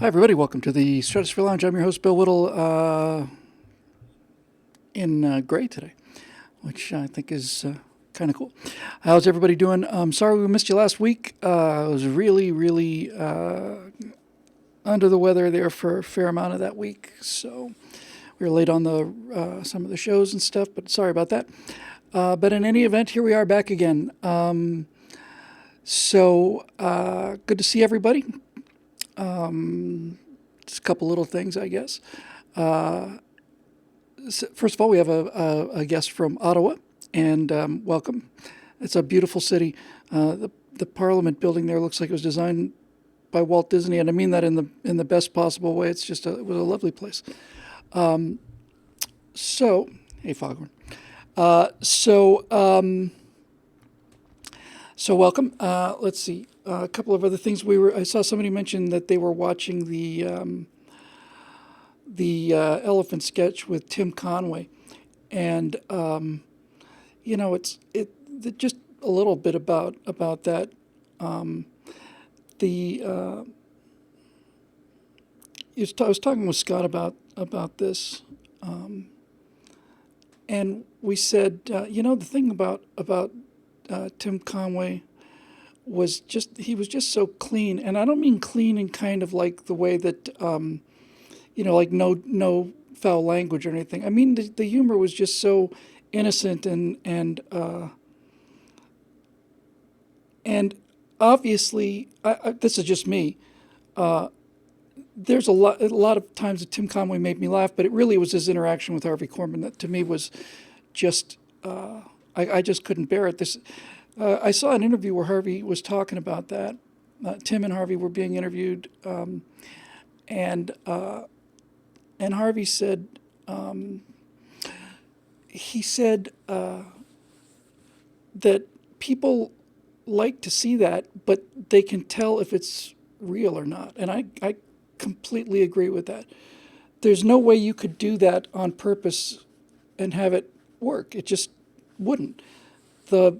Hi, everybody. Welcome to the Stratosphere Lounge. I'm your host, Bill Whittle, in gray today, which I think is kind of cool. How's everybody doing? Sorry we missed you last week. I was really under the weather there for a fair amount of that week, so we were late on the some of the shows and stuff, but sorry about that. But in any event, here we are back again. Good to see everybody. Just a couple little things, I guess. First of all, we have a guest from Ottawa, and welcome. It's a beautiful city. The Parliament building there looks like it was designed by Walt Disney, and I mean that in the best possible way. It was a lovely place. Hey Foghorn. So welcome. Let's see. A couple of other things. I saw somebody mention that they were watching the elephant sketch with Tim Conway, and just a little bit about that. The I was talking with Scott about this, and we said, the thing about Tim Conway was he was just so clean, and I don't mean clean in kind of like the way that like no foul language or anything. I mean the humor was just so innocent and obviously this is just me. There's a lot of times that Tim Conway made me laugh, but it really was his interaction with Harvey Korman that to me was just I just couldn't bear it. I saw an interview where Harvey was talking about that. Tim and Harvey were being interviewed, and Harvey said that people like to see that, but they can tell if it's real or not. And I completely agree with that. There's no way you could do that on purpose and have it work. It just wouldn't. The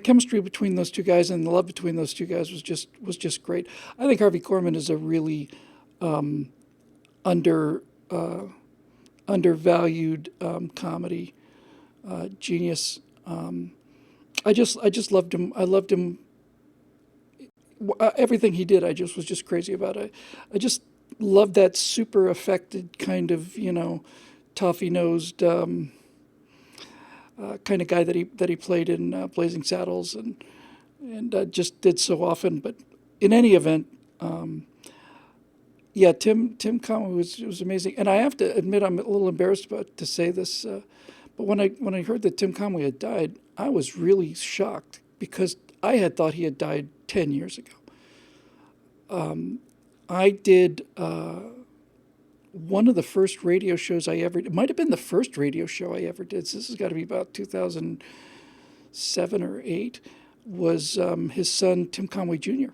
chemistry between those two guys and the love between those two guys was just great. I think Harvey Korman is a really undervalued comedy genius. I just loved him. I loved him. Everything he did, I was just crazy about it. I just loved that super affected kind of toffee nosed. Kind of guy that he played in Blazing Saddles and just did so often. But in any event, Tim Conway was amazing. And I have to admit, I'm a little embarrassed to say this, but when I heard that Tim Conway had died, I was really shocked because I had thought he had died 10 years ago. I did. One of the first radio shows it might have been the first radio show I ever did. So this has got to be about 2007 or 8, was his son, Tim Conway Jr.,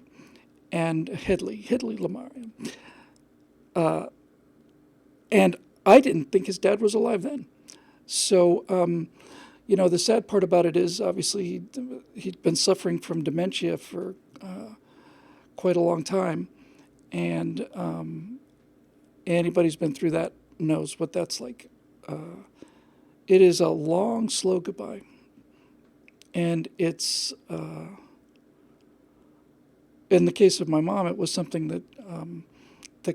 and Hedley Lamar. And I didn't think his dad was alive then. So, the sad part about it is obviously he'd been suffering from dementia for quite a long time. And anybody who's been through that knows what that's like. It is a long, slow goodbye. And it's, in the case of my mom, it was something that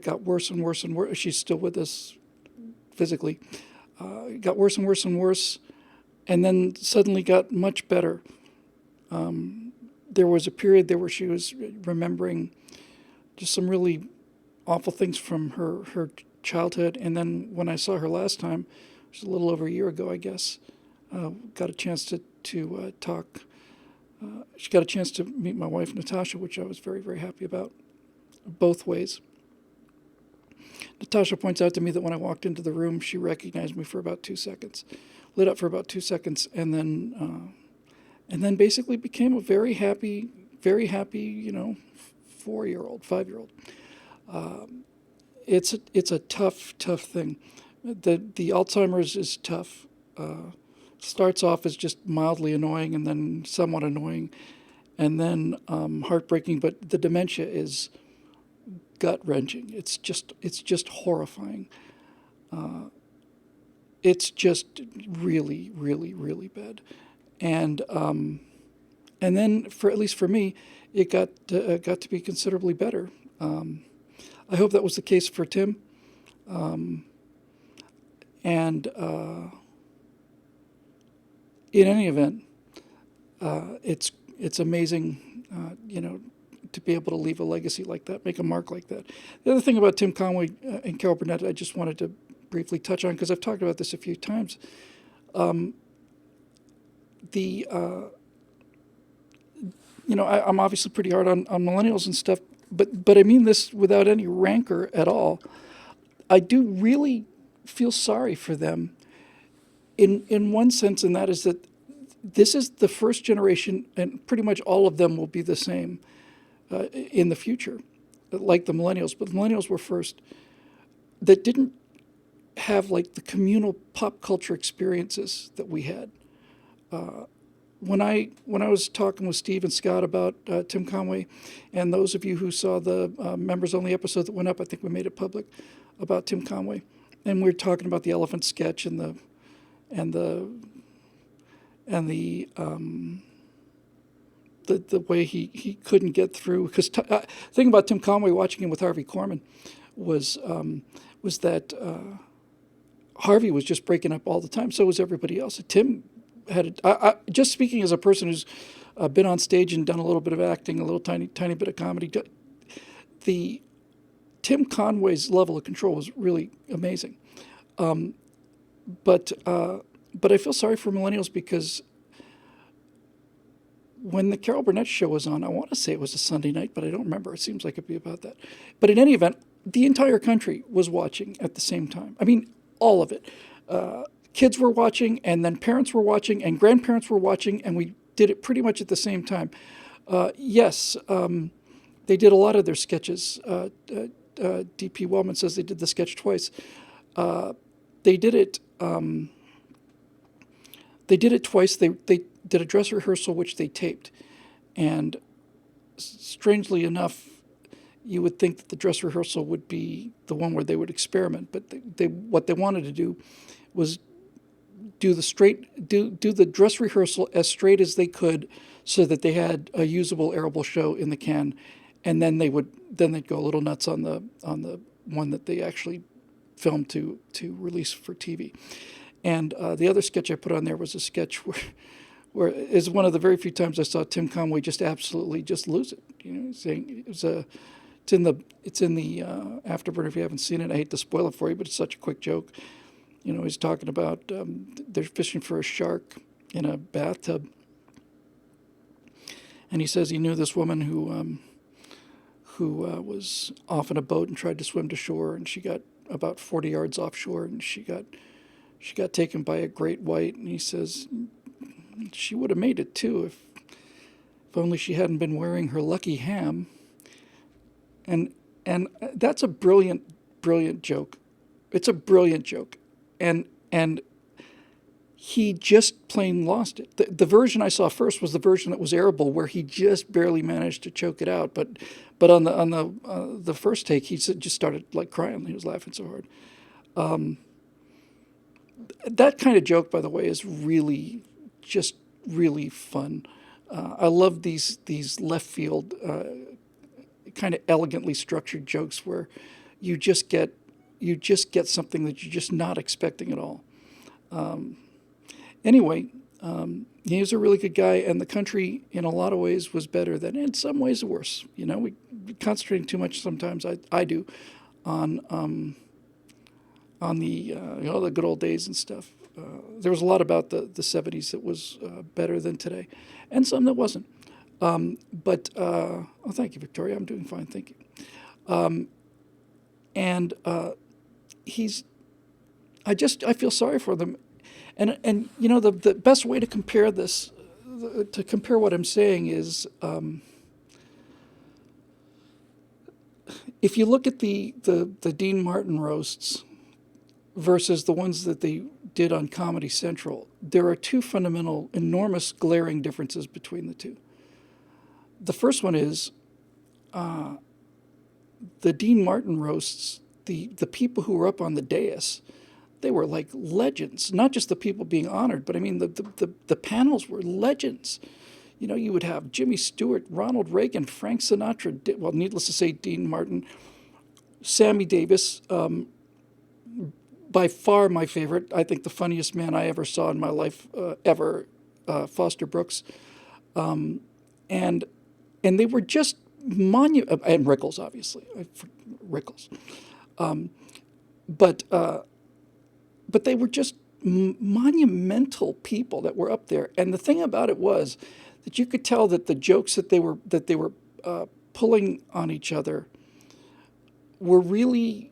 got worse and worse and worse. She's still with us physically. It got worse and worse and worse, and then suddenly got much better. There was a period there where she was remembering just some really awful things from her childhood. And then when I saw her last time, it was a little over a year ago, I guess, got a chance to talk. She got a chance to meet my wife, Natasha, which I was very, very happy about, both ways. Natasha points out to me that when I walked into the room, she recognized me for about 2 seconds, lit up for about 2 seconds, and then basically became a very happy, 4-year-old, 5-year-old. It's a tough thing. The Alzheimer's is tough. Starts off as just mildly annoying and then somewhat annoying, and then heartbreaking. But the dementia is gut wrenching. It's just horrifying. It's just really, really, really bad. And and then for at least for me, it got to be considerably better. I hope that was the case for Tim. And in any event, it's amazing, to be able to leave a legacy like that, make a mark like that. The other thing about Tim Conway and Carol Burnett, I just wanted to briefly touch on, because I've talked about this a few times. I'm obviously pretty hard on millennials and stuff, but I mean this without any rancor at all. I do really feel sorry for them in one sense, and that is that this is the first generation, and pretty much all of them will be the same in the future, like the millennials. But the millennials were first, that didn't have like the communal pop culture experiences that we had. When I was talking with Steve and Scott about Tim Conway, and those of you who saw the members only episode that went up, I think we made it public, about Tim Conway, and we were talking about the elephant sketch and the way he couldn't get through. Because the thing about Tim Conway, watching him with Harvey Korman, was that Harvey was just breaking up all the time. So was everybody else. Tim had just speaking as a person who's been on stage and done a little bit of acting, a little tiny bit of comedy. The Tim Conway's level of control was really amazing. But I feel sorry for millennials, because when the Carol Burnett show was on, I want to say it was a Sunday night, but I don't remember. It seems like it'd be about that. But in any event, the entire country was watching at the same time. I mean, all of it. Kids were watching, and then parents were watching, and grandparents were watching, and we did it pretty much at the same time. Yes, they did a lot of their sketches. D.P. Wellman says they did the sketch twice. They did it. They did it twice. They did a dress rehearsal, which they taped, and strangely enough, you would think that the dress rehearsal would be the one where they would experiment, but what they wanted to do was do the dress rehearsal as straight as they could, so that they had a usable, airable show in the can, and then they'd go a little nuts on the one that they actually filmed to release for TV. And the other sketch I put on there was a sketch where is one of the very few times I saw Tim Conway just absolutely just lose it. Saying it's in the Afterburner. If you haven't seen it, I hate to spoil it for you, but it's such a quick joke. He's talking about they're fishing for a shark in a bathtub, and he says he knew this woman who was off in a boat and tried to swim to shore, and she got about 40 yards offshore, and she got taken by a great white, and he says she would have made it too if only she hadn't been wearing her lucky ham. And that's a brilliant joke. It's a brilliant joke. And he just plain lost it. The version I saw first was the version that was airable, where he just barely managed to choke it out. But on the first take, he just started like crying. He was laughing so hard. That kind of joke, by the way, is really just really fun. I love these left field kind of elegantly structured jokes where you just get something that you're just not expecting at all. Anyway, he was a really good guy, and the country in a lot of ways was better than, in some ways worse. We concentrating too much sometimes. I do on the good old days and stuff. There was a lot about the 70s that was better than today, and some that wasn't. But thank you, Victoria. I'm doing fine, thank you. And I feel sorry for them, and the best way to compare this, to compare what I'm saying is, if you look at the Dean Martin roasts versus the ones that they did on Comedy Central, there are two fundamental, enormous, glaring differences between the two. The first one is the Dean Martin roasts, the people who were up on the dais, they were like legends. Not just the people being honored, but I mean the panels were legends. You know, you would have Jimmy Stewart, Ronald Reagan, Frank Sinatra. Well, needless to say, Dean Martin, Sammy Davis. By far my favorite. I think the funniest man I ever saw in my life ever, Foster Brooks, and and they were just and Rickles, obviously, Rickles, but but they were just monumental people that were up there. And the thing about it was that you could tell that the jokes that they were pulling on each other were really,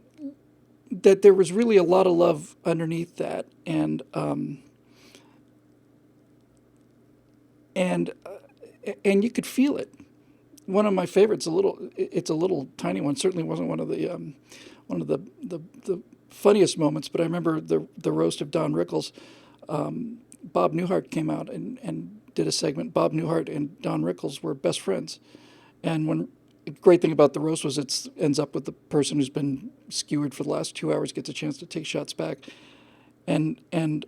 that there was really a lot of love underneath that, and you could feel it. One of my favorites, it's a little tiny one. Certainly wasn't one of the funniest moments, but I remember the roast of Don Rickles. Bob Newhart came out and did a segment. Bob Newhart and Don Rickles were best friends, and when the great thing about the roast was it ends up with the person who's been skewered for the last 2 hours gets a chance to take shots back. And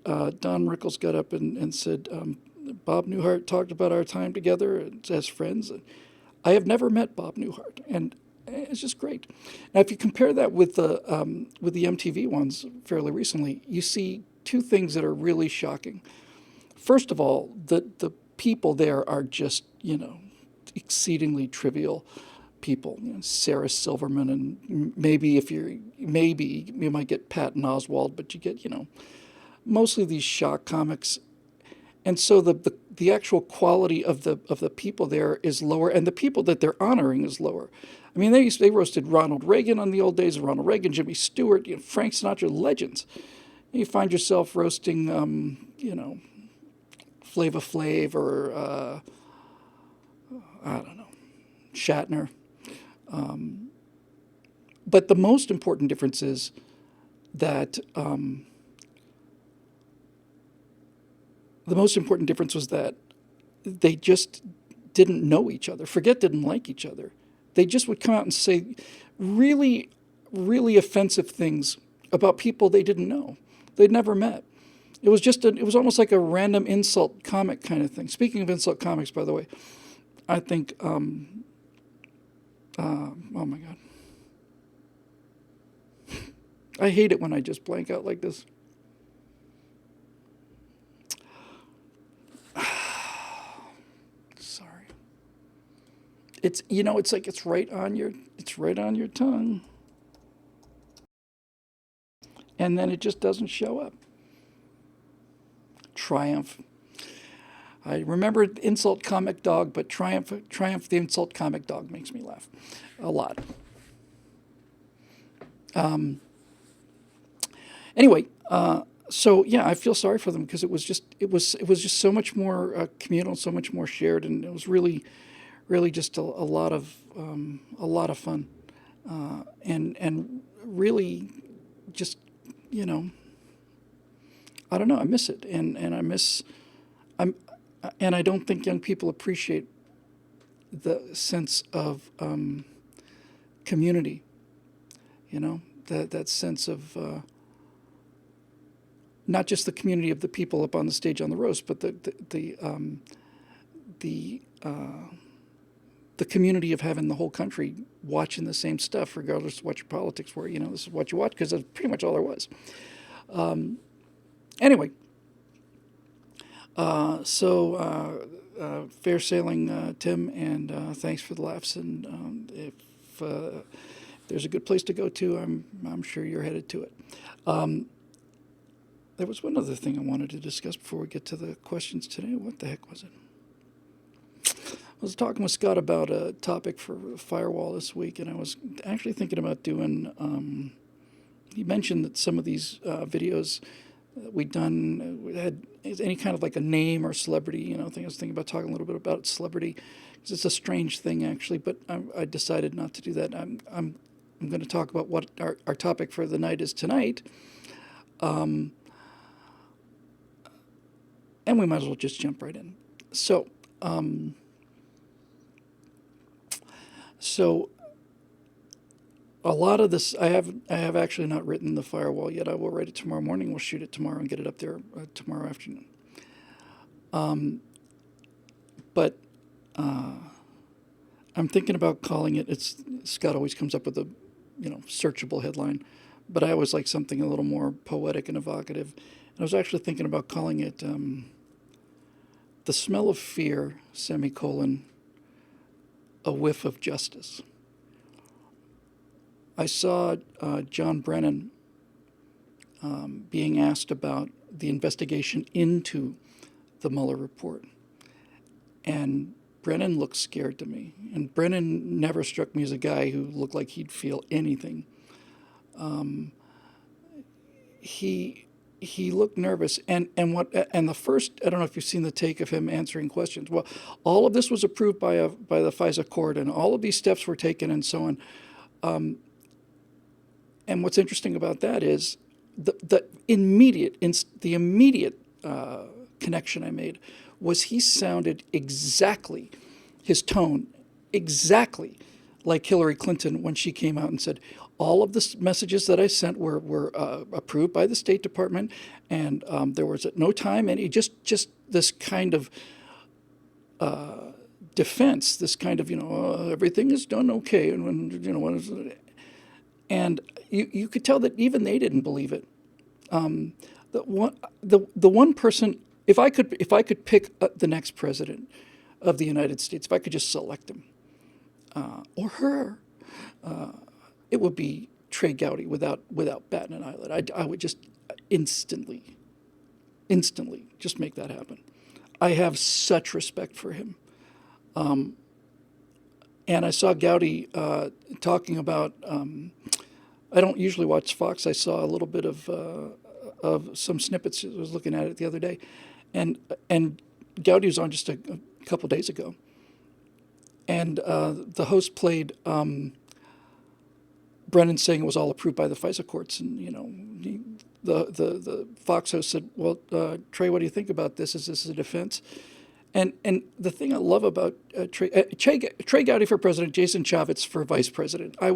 Don Rickles got up and said, Bob Newhart talked about our time together as friends. I have never met Bob Newhart, and it's just great. Now, if you compare that with the MTV ones fairly recently, you see two things that are really shocking. First of all, the people there are just, exceedingly trivial people. Sarah Silverman, and maybe you might get Patton Oswalt, but you get mostly these shock comics. And so the actual quality of the people there is lower, and the people that they're honoring is lower. I mean, they roasted Ronald Reagan on the old days of Ronald Reagan, Jimmy Stewart, Frank Sinatra, legends. And you find yourself roasting, Flava Flav or I don't know, Shatner. But the most important difference is that the most important difference was that they just didn't know each other. Forget didn't like each other. They just would come out and say really, really offensive things about people they didn't know, they'd never met. It was almost like a random insult comic kind of thing. Speaking of insult comics, by the way, I think, oh my God. I hate it when I just blank out like this. Sorry. It's like it's right on your tongue. And then it just doesn't show up. Triumph. I remember insult comic dog, but Triumph the insult comic dog makes me laugh a lot. Anyway, so yeah, I feel sorry for them because it was just so much more communal, so much more shared, and it was really, really just a lot of fun, and really just I don't know, I miss it, and I don't think young people appreciate the sense of community, that sense of not just the community of the people up on the stage on the roast, but the community of having the whole country watching the same stuff, regardless of what your politics were. This is what you watch because that's pretty much all there was. Anyway, so fair sailing, Tim, and thanks for the laughs. And if there's a good place to go to, I'm sure you're headed to it. There was one other thing I wanted to discuss before we get to the questions today. What the heck was it? I was talking with Scott about a topic for Firewall this week, and I was actually thinking about doing. He mentioned that some of these videos that we'd done had any kind of like a name or celebrity, thing. I was thinking about talking a little bit about celebrity, because it's a strange thing actually, but I decided not to do that. I'm going to talk about what our topic for the night is tonight. And we might as well just jump right in. So a lot of this, I have actually not written the firewall yet. I will write it tomorrow morning. We'll shoot it tomorrow and get it up there tomorrow afternoon. But I'm thinking about calling it. Scott always comes up with a, searchable headline, but I always like something a little more poetic and evocative. And I was actually thinking about calling it "The Smell of Fear: semicolon, a Whiff of Justice." I saw John Brennan being asked about the investigation into the Mueller report, and Brennan looked scared to me. And Brennan never struck me as a guy who looked like he'd feel anything. He looked nervous, and the first, I don't know if you've seen the take of him answering questions. Well, all of this was approved by the FISA court, and all of these steps were taken, and so on. And what's interesting about that is the immediate connection I made was he sounded exactly, his tone exactly like Hillary Clinton when she came out and said, all of the messages that I sent were approved by the State Department, and there was at no time any just this kind of defense, this kind of everything is done okay, and and you could tell that even they didn't believe it. The one person, if I could pick the next president of the United States, if I could just select him or her, it would be Trey Gowdy without batting an eyelid. I would just instantly just make that happen. I have such respect for him. And I saw Gowdy talking about. I don't usually watch Fox. I saw a little bit of some snippets. I was looking at it the other day, and Gowdy was on just a couple days ago, and the host played Brennan saying it was all approved by the FISA courts, and the Fox host said, "Well, Trey, what do you think about this? Is this a defense?" And the thing I love about Trey Gowdy for president, Jason Chaffetz for vice president. I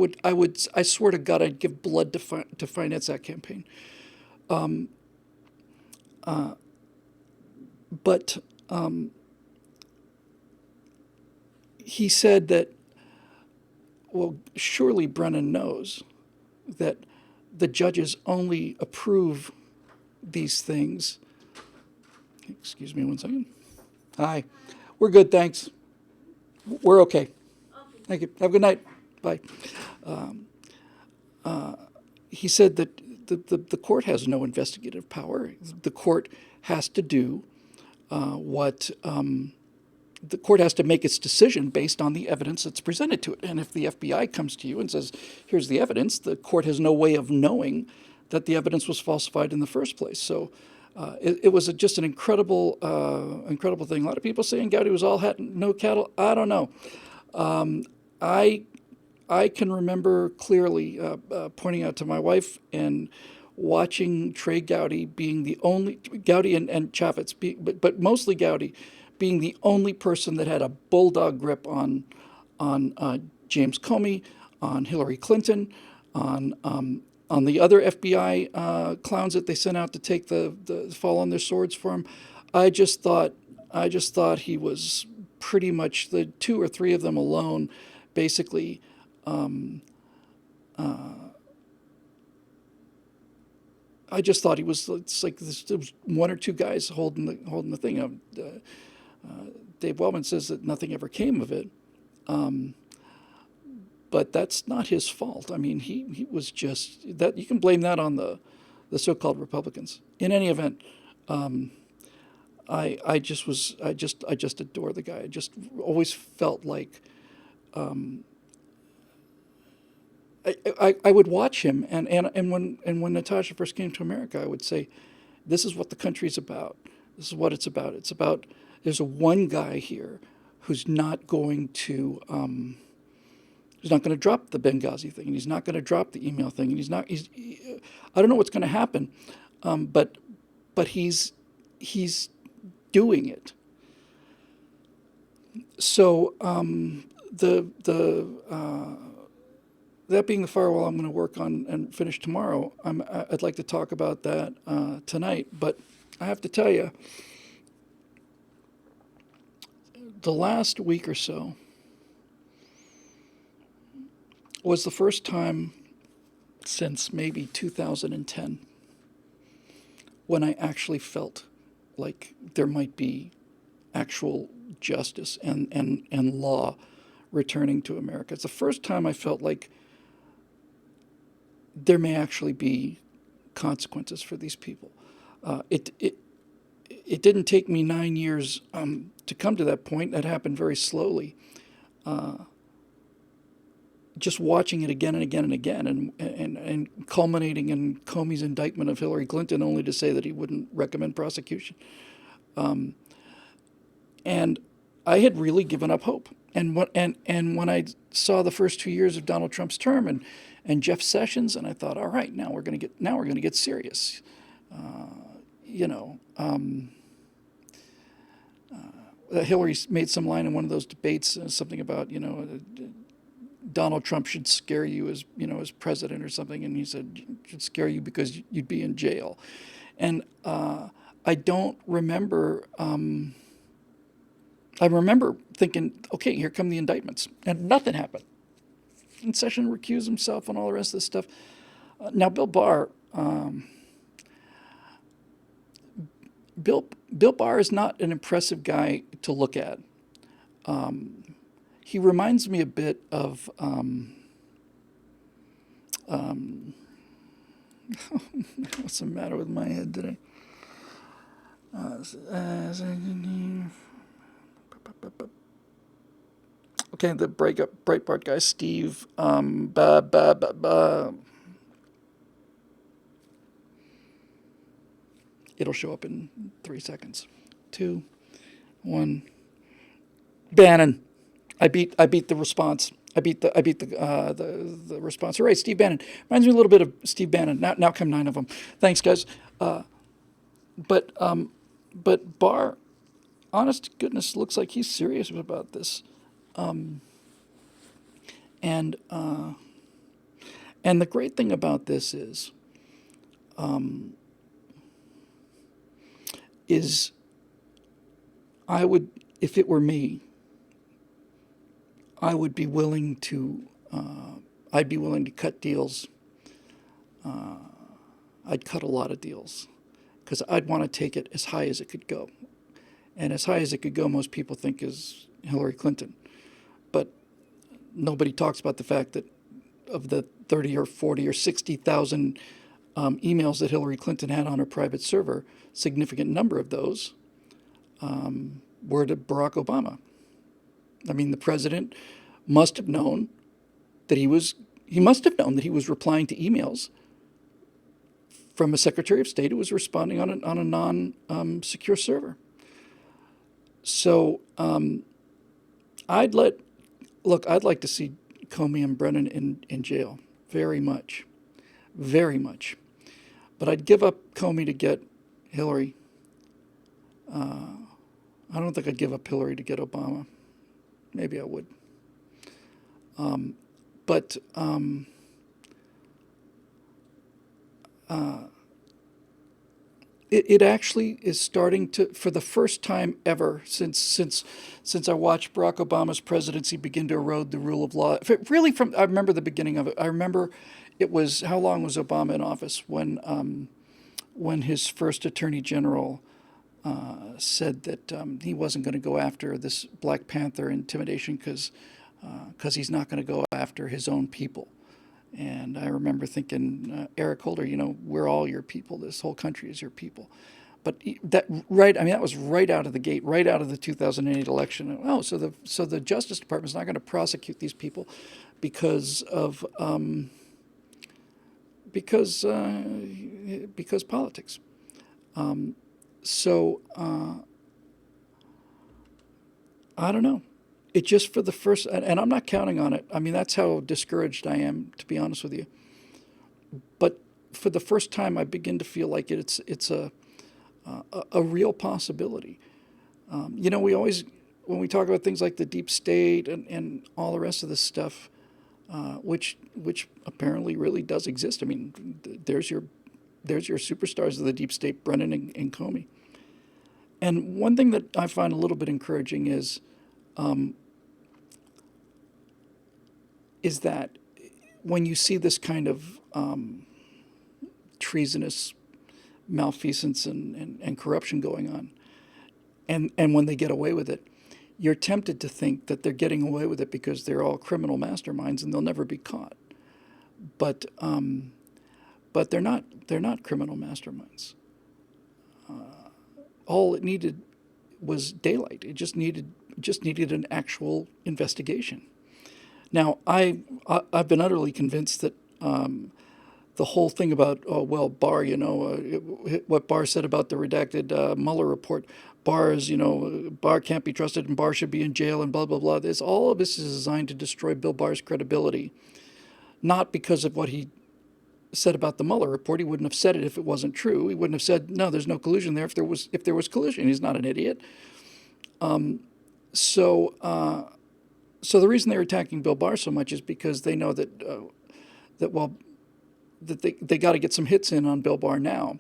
swear to God, I'd give blood to finance that campaign. But he said that, well, surely Brennan knows that the judges only approve these things. Excuse me one second. Hi. We're good, thanks. We're okay. Thank you. Have a good night. Bye. He said that the court has no investigative power. The court has to do what the court has to make its decision based on the evidence that's presented to it. And if the FBI comes to you and says, here's the evidence, the court has no way of knowing that the evidence was falsified in the first place. So it was just an incredible thing. A lot of people saying Gowdy was all hat and no cattle. I don't know. I can remember clearly pointing out to my wife and watching Trey Gowdy being the only Gowdy and Chaffetz, but mostly Gowdy, being the only person that had a bulldog grip on James Comey, on Hillary Clinton, on the other FBI clowns that they sent out to take the fall on their swords for him. I just thought he was pretty much the two or three of them alone, basically. I just thought he was. It's like there was one or two guys holding the thing. Dave Wellman says that nothing ever came of it. But that's not his fault. I mean, he was just that. You can blame that on the so-called Republicans. In any event, I just adore the guy. I just always felt like I would watch him, and when Natasha first came to America, I would say, this is what the country's about. This is what it's about. It's about there's one guy here who's not going to. He's not going to drop the Benghazi thing, and he's not going to drop the email thing, and I don't know what's going to happen, but he's doing it. So the that being the firewall I'm going to work on and finish tomorrow, I'd like to talk about that tonight. But I have to tell you, the last week or so was the first time since maybe 2010 when I actually felt like there might be actual justice and law returning to America. It's the first time I felt like there may actually be consequences for these people. It didn't take me 9 years to come to that point. That happened very slowly. Just watching it again and again and again, and culminating in Comey's indictment of Hillary Clinton, only to say that he wouldn't recommend prosecution. And I had really given up hope. And when I saw the first 2 years of Donald Trump's term and Jeff Sessions, and I thought, all right, now we're going to get serious. Hillary made some line in one of those debates, something about Donald Trump should scare you as president or something, and he said should scare you because you'd be in jail. And I don't remember. I remember thinking, okay, here come the indictments, and nothing happened. And Sessions recused himself and all the rest of this stuff. Now, Bill Barr is not an impressive guy to look at. He reminds me a bit of what's the matter with my head today? Okay, the Breitbart guy, Steve. It'll show up in 3 seconds. 2, 1. Bannon. I beat the response. I beat the response. All right, Steve Bannon. Reminds me a little bit of Steve Bannon. Now come 9 of them. Thanks, guys. But Barr, honest to goodness, looks like he's serious about this. And the great thing about this is I would, if it were me, I would be willing to, I'd be willing to cut deals. I'd cut a lot of deals because I'd want to take it as high as it could go. And as high as it could go, most people think is Hillary Clinton. But nobody talks about the fact that of the 30 or 40 or 60,000 emails that Hillary Clinton had on her private server, significant number of those were to Barack Obama. I mean, the president must have known that he was replying to emails from a Secretary of State who was responding on a non-secure server. So I'd like to see Comey and Brennan in jail very much, very much. But I'd give up Comey to get Hillary. I don't think I'd give up Hillary to get Obama. Maybe I would. It actually is starting to, for the first time ever since I watched Barack Obama's presidency begin to erode the rule of law. Really, I remember the beginning of it. I remember it was, how long was Obama in office when his first attorney general said that he wasn't going to go after this Black Panther intimidation because he's not going to go after his own people. And I remember thinking, Eric Holder, we're all your people. This whole country is your people. But that was right out of the gate, right out of the 2008 election. Oh, so the Justice Department's not going to prosecute these people because politics. I don't know. It just, for the first, and I'm not counting on it. I mean, that's how discouraged I am, to be honest with you. But for the first time, I begin to feel like it's a real possibility. We always, when we talk about things like the deep state and all the rest of this stuff, which apparently really does exist. I mean, there's your superstars of the deep state, Brennan and Comey. And one thing that I find a little bit encouraging is that when you see this kind of treasonous malfeasance and corruption going on, and when they get away with it, you're tempted to think that they're getting away with it because they're all criminal masterminds and they'll never be caught. But they're not. They're not criminal masterminds. All it needed was daylight. It just needed an actual investigation. Now, I've been utterly convinced that the whole thing about, oh well, Barr, what Barr said about the redacted Mueller report, Barr can't be trusted and Barr should be in jail and blah blah blah. All of this is designed to destroy Bill Barr's credibility, not because of what he said about the Mueller report. He wouldn't have said it if it wasn't true. He wouldn't have said no, there's no collusion there if there was collusion. He's not an idiot. So the reason they're attacking Bill Barr so much is because they know that they got to get some hits in on Bill Barr now,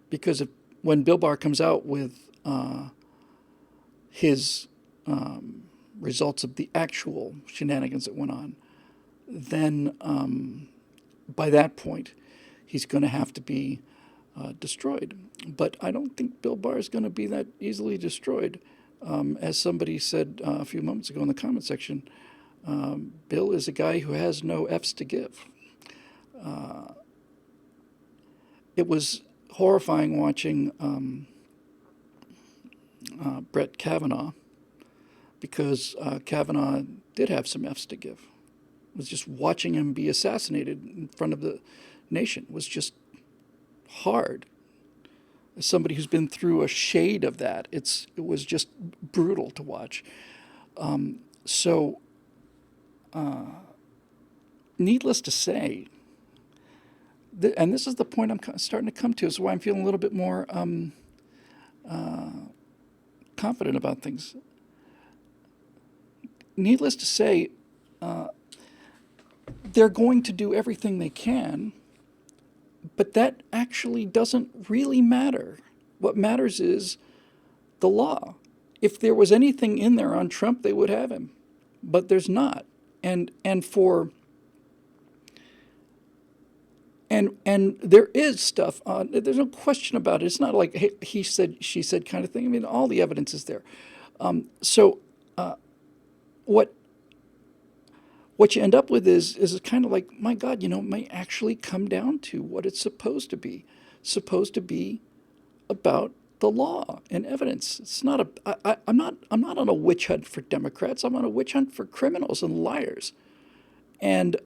because when Bill Barr comes out with his results of the actual shenanigans that went on, then by that point he's going to have to be destroyed. But I don't think Bill Barr is going to be that easily destroyed. As somebody said a few moments ago in the comment section, Bill is a guy who has no F's to give. It was horrifying watching Brett Kavanaugh, because Kavanaugh did have some F's to give. It was just watching him be assassinated in front of the nation was just hard. As somebody who's been through a shade of that, it was just brutal to watch. Needless to say, and this is the point I'm starting to come to, is why I'm feeling a little bit more confident about things. Needless to say, they're going to do everything they can, but that actually doesn't really matter. What matters is the law. If there was anything in there on Trump, they would have him, but there's not. And there is stuff on. There's no question about it. It's not like, hey, he said, she said kind of thing. I mean, all the evidence is there. What you end up with is kind of like, my God, it may actually come down to what it's supposed to be. Supposed to be about the law and evidence. It's not I'm not on a witch hunt for Democrats. I'm on a witch hunt for criminals and liars. And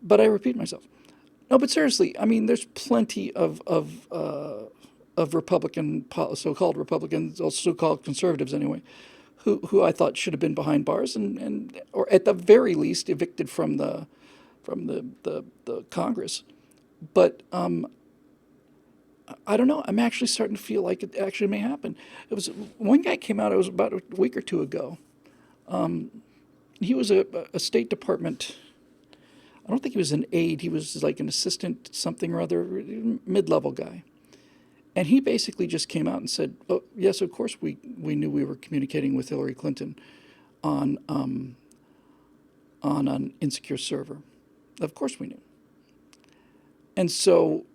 but I repeat myself. No, but seriously, I mean, there's plenty of Republican, so-called Republicans, or so-called conservatives anyway, who I thought should have been behind bars and or at the very least evicted from the Congress. But I don't know. I'm actually starting to feel like it actually may happen. It was one guy came out. It was about a week or two ago. He was a State Department. I don't think he was an aide. He was like an assistant something or other, mid-level guy. And he basically just came out and said, "Oh, yes, of course we knew we were communicating with Hillary Clinton on an insecure server. Of course we knew." And so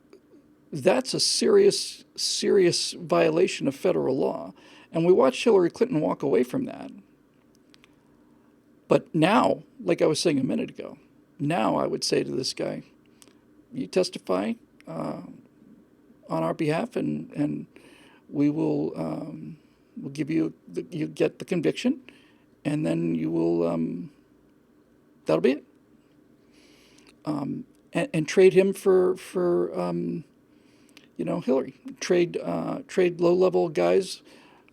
that's a serious violation of federal law. And we watched Hillary Clinton walk away from that. But now, like I was saying a minute ago, now I would say to this guy, you testify on our behalf, and we will we'll give you you get the conviction, and then you will that'll be it. And trade him for Hillary. Trade low level guys.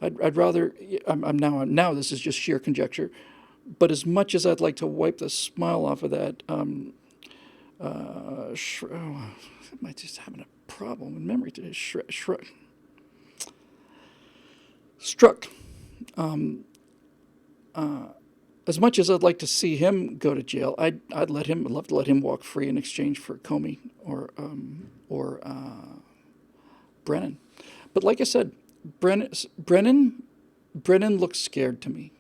I'd rather. I'm now. This is just sheer conjecture, but as much as I'd like to wipe the smile off of that, am I just having a problem with memory today? as much as I'd like to see him go to jail, I'd love to let him walk free in exchange for Comey or Brennan. But like I said, Brennan looked scared to me.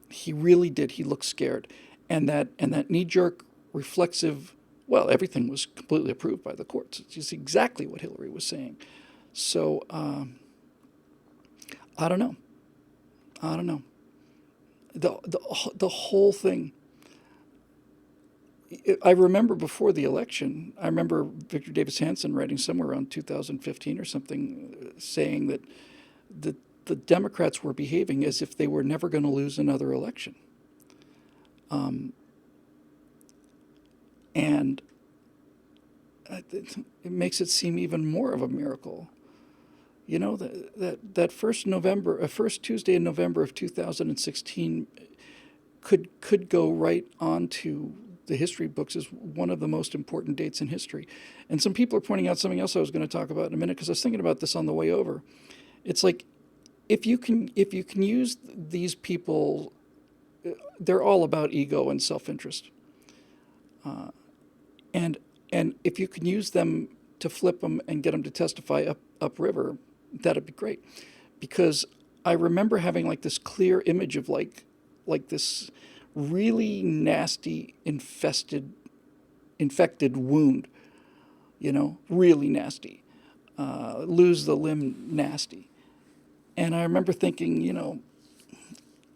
He really did. He looked scared, and that knee jerk reflexive. Well, everything was completely approved by the courts. It's just exactly what Hillary was saying. So I don't know. I don't know. The whole thing. I remember before the election, I remember Victor Davis Hanson writing somewhere around 2015 or something, saying that the Democrats were behaving as if they were never going to lose another election. And it makes it seem even more of a miracle. You know, that first Tuesday in November of 2016 could go right on to the history books as one of the most important dates in history. And some people are pointing out something else I was going to talk about in a minute, because I was thinking about this on the way over. It's like, if you can use these people, they're all about ego and self-interest. And if you can use them to flip them and get them to testify upriver, that'd be great. Because I remember having like this clear image of like this really nasty infected wound, really nasty, lose the limb nasty. And I remember thinking,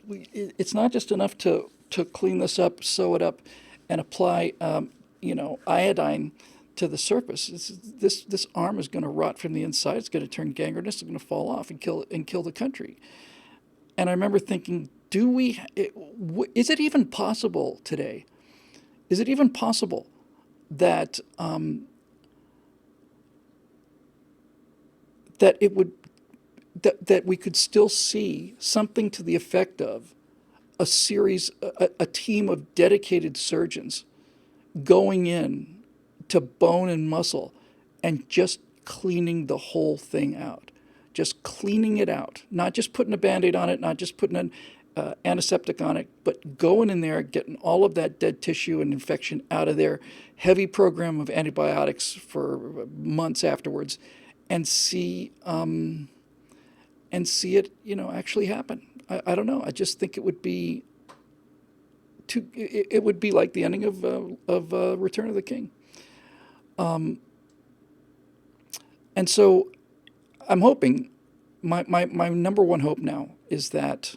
it's not just enough to clean this up, sew it up, and apply, iodine to the surface. This arm is going to rot from the inside. It's going to turn gangrenous. It's going to fall off and kill the country. And I remember thinking, is it even possible today? Is it even possible that that we could still see something to the effect of a team of dedicated surgeons going in to bone and muscle and just cleaning the whole thing out, just cleaning it out, not just putting a Band-Aid on it, not just putting an antiseptic on it, but going in there, getting all of that dead tissue and infection out of there, heavy program of antibiotics for months afterwards, and see it, actually happen. I don't know. I just think it would be it would be like the ending of Return of the King. And so I'm hoping, my number one hope now is that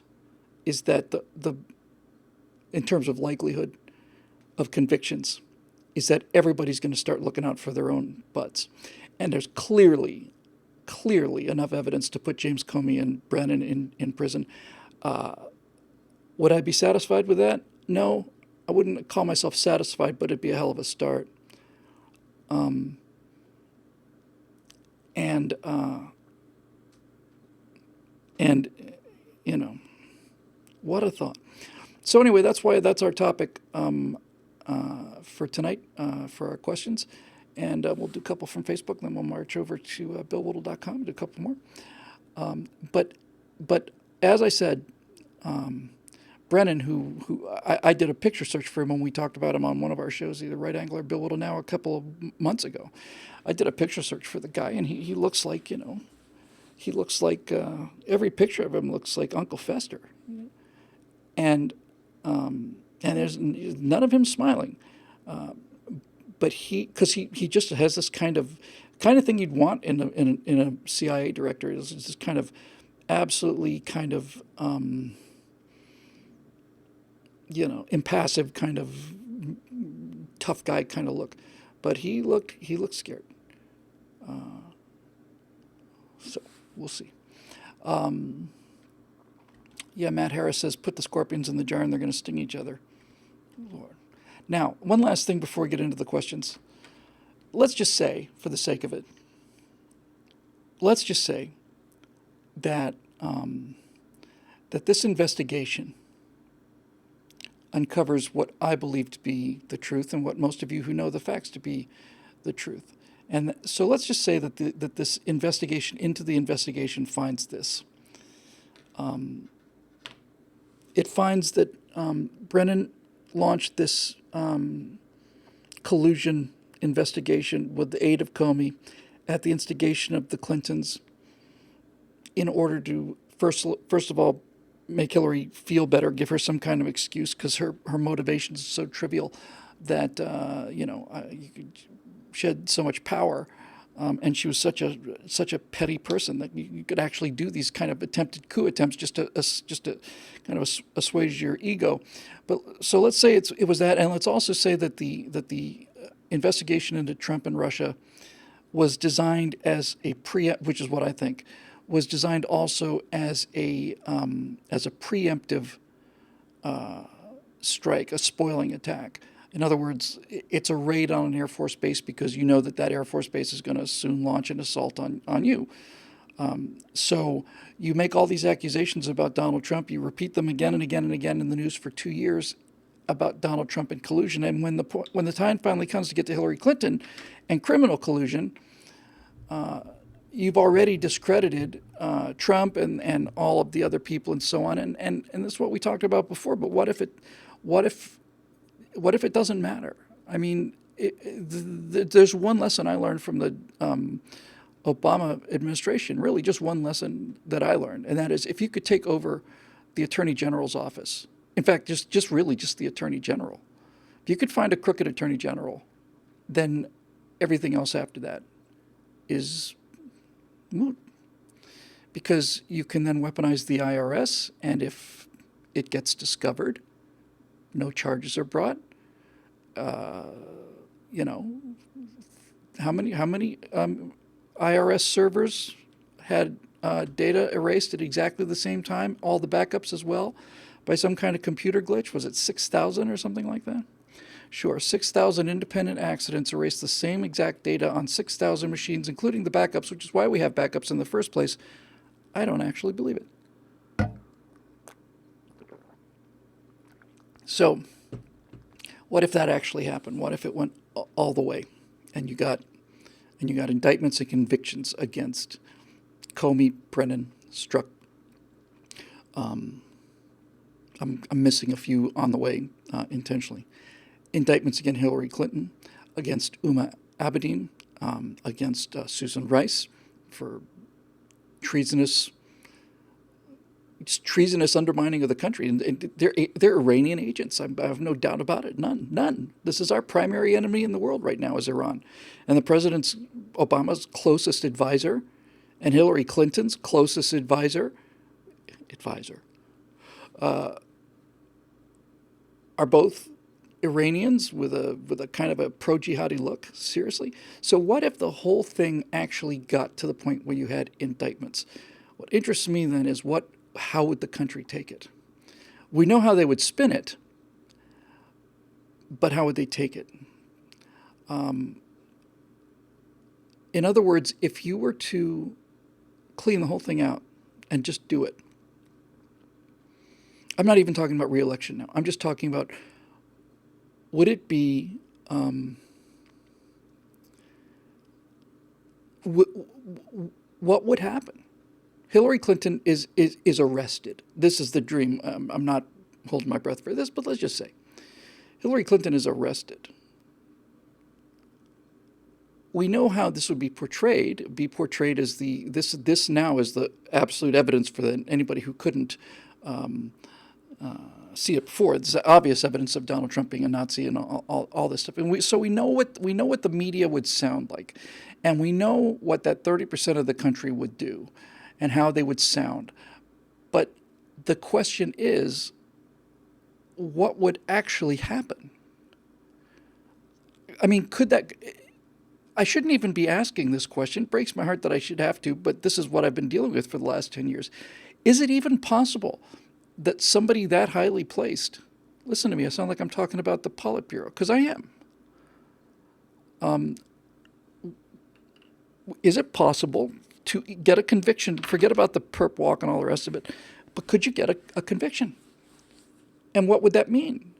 the in terms of likelihood of convictions, is that everybody's going to start looking out for their own butts. And there's clearly enough evidence to put James Comey and Brennan in prison. Would I be satisfied with that? No, I wouldn't call myself satisfied, but it'd be a hell of a start. What a thought. So anyway, that's our topic for tonight, for our questions. And we'll do a couple from Facebook, and then we'll march over to BillWhittle.com, do a couple more. But as I said, Brennan, who I did a picture search for him when we talked about him on one of our shows, either Right Angle or Bill Whittle Now, a couple of months ago. I did a picture search for the guy, and he looks like, every picture of him looks like Uncle Fester. And there's none of him smiling. But because he just has this kind of thing you'd want in a CIA director, is this kind of absolutely kind of impassive kind of tough guy kind of look. But he looked scared. So we'll see. Matt Harris says, put the scorpions in the jar and they're going to sting each other. Lord. Now, one last thing before we get into the questions. Let's just say, for the sake of it, that that this investigation uncovers what I believe to be the truth, and what most of you who know the facts to be the truth. And so let's just say that that this investigation into the investigation finds this. it finds that Brennan launched this collusion investigation with the aid of Comey at the instigation of the Clintons in order to first of all make Hillary feel better, give her some kind of excuse because her motivations are so trivial that she had so much power, and she was such a petty person that you could actually do these kind of attempted coup attempts just to kind of assuage your ego. But so let's say it was that, and let's also say that the investigation into Trump and Russia was designed as which is what I think, was designed also as a preemptive strike, a spoiling attack. In other words, it's a raid on an Air Force base because you know that Air Force base is going to soon launch an assault on you. So you make all these accusations about Donald Trump. You repeat them again and again and again in the news for 2 years about Donald Trump and collusion. And when the time finally comes to get to Hillary Clinton and criminal collusion, you've already discredited Trump and all of the other people and so on. And this is what we talked about before. But what if it doesn't matter? I mean, there's one lesson I learned from the Obama administration, really just one lesson that I learned, and that is if you could take over the Attorney General's office, in fact, just the Attorney General, if you could find a crooked Attorney General, then everything else after that is moot, because you can then weaponize the IRS, and if it gets discovered, no charges are brought. How many IRS servers had data erased at exactly the same time, all the backups as well, by some kind of computer glitch? Was it 6,000 or something like that? Sure, 6,000 independent accidents erased the same exact data on 6,000 machines, including the backups, which is why we have backups in the first place. I don't actually believe it. So, what if that actually happened? What if it went all the way, and you got indictments and convictions against Comey, Brennan, Strzok? I'm missing a few on the way intentionally. Indictments against Hillary Clinton, against Uma Abedin, against Susan Rice for treasonous undermining of the country. And they're Iranian agents. I have no doubt about it. None. This is our primary enemy in the world right now, is Iran. And the President Obama's closest advisor and Hillary Clinton's closest advisor are both Iranians with a kind of a pro-jihadi look. Seriously? So what if the whole thing actually got to the point where you had indictments? What interests me then is how would the country take it? We know how they would spin it, but how would they take it? In other words, if you were to clean the whole thing out and just do it, I'm not even talking about re-election now. I'm just talking about, would it be, what would happen? Hillary Clinton is arrested. This is the dream. I'm not holding my breath for this, but let's just say Hillary Clinton is arrested. We know how this would be portrayed. It'd be portrayed as this now is the absolute evidence for anybody who couldn't see it before. It's obvious evidence of Donald Trump being a Nazi and all this stuff. And we know what the media would sound like, and we know what that 30% of the country would do, and how they would sound. But the question is, what would actually happen? I mean, I shouldn't even be asking this question. It breaks my heart that I should have to, but this is what I've been dealing with for the last 10 years. Is it even possible that somebody that highly placed, listen to me, I sound like I'm talking about the Politburo, because I am. Is it possible to get a conviction? Forget about the perp walk and all the rest of it, but could you get a conviction? And what would that mean?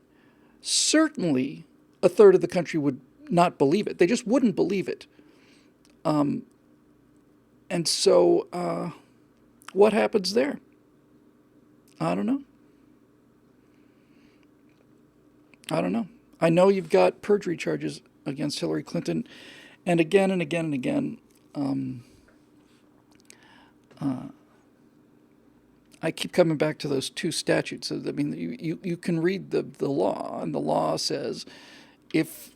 Certainly, a third of the country would not believe it. They just wouldn't believe it. And so what happens there? I don't know. I don't know. I know you've got perjury charges against Hillary Clinton, and again and again and again. Um, I keep coming back to those two statutes. I mean, you can read the law, and the law says if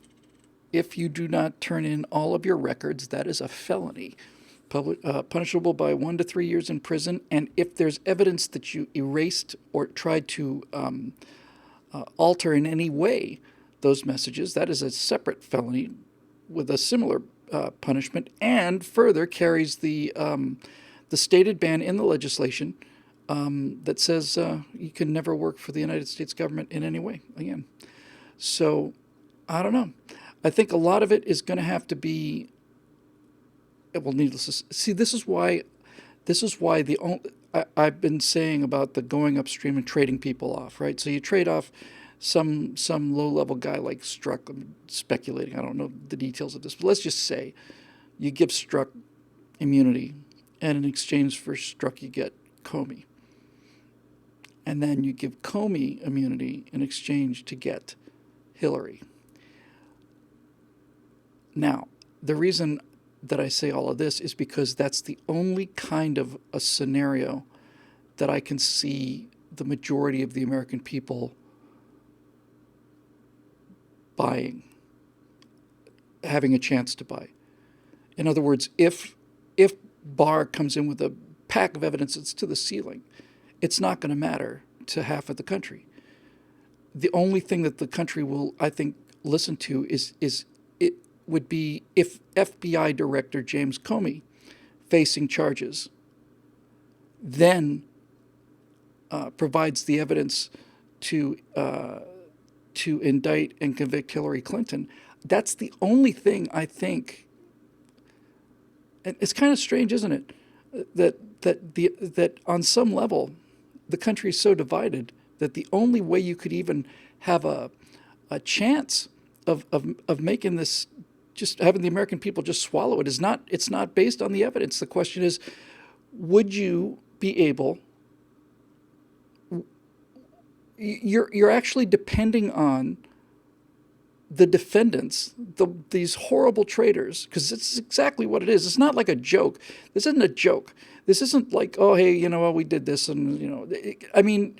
if you do not turn in all of your records, that is a felony, punishable by 1 to 3 years in prison. And if there's evidence that you erased or tried to alter in any way those messages, that is a separate felony with a similar punishment, and further carries the stated ban in the legislation that says you can never work for the United States government in any way again. So I don't know. I think a lot of it is going to have to be. Well, needless to see, this is why I've been saying about the going upstream and trading people off, right? So you trade off some low level guy like Struck. I'm speculating. I don't know the details of this, but let's just say you give Struck immunity, and in exchange for Struck you get Comey, and then you give Comey immunity in exchange to get Hillary. Now, the reason that I say all of this is because that's the only kind of a scenario that I can see the majority of the American people buying, having a chance to buy. In other words, if Barr comes in with a pack of evidence that's to the ceiling, it's not going to matter to half of the country. The only thing that the country will, I think, listen to is it would be if FBI Director James Comey, facing charges, then provides the evidence to indict and convict Hillary Clinton. That's the only thing I think. And it's kind of strange, isn't it, that on some level, the country is so divided that the only way you could even have a chance of making this, just having the American people just swallow it, it's not based on the evidence. The question is, would you be able? You're actually depending on the defendants, these horrible traitors, because it's exactly what it is. It's not like a joke. This isn't a joke. This isn't like, oh, hey, well, we did this, and I mean,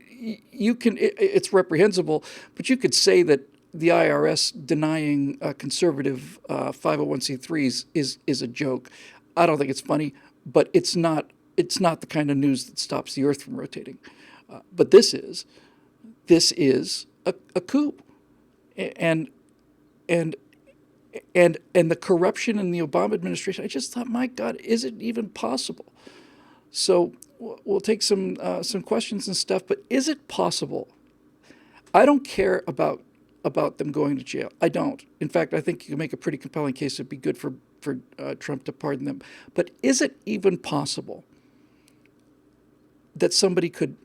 you can. It's reprehensible, but you could say that the IRS denying conservative 501c3s is a joke. I don't think it's funny, but it's not. It's not the kind of news that stops the earth from rotating. But this is a coup, and and the corruption in the Obama administration. I just thought, my God, is it even possible? So we'll take some questions and stuff. But is it possible? I don't care about them going to jail. I don't. In fact, I think you can make a pretty compelling case it'd be good for Trump to pardon them. But is it even possible that somebody could?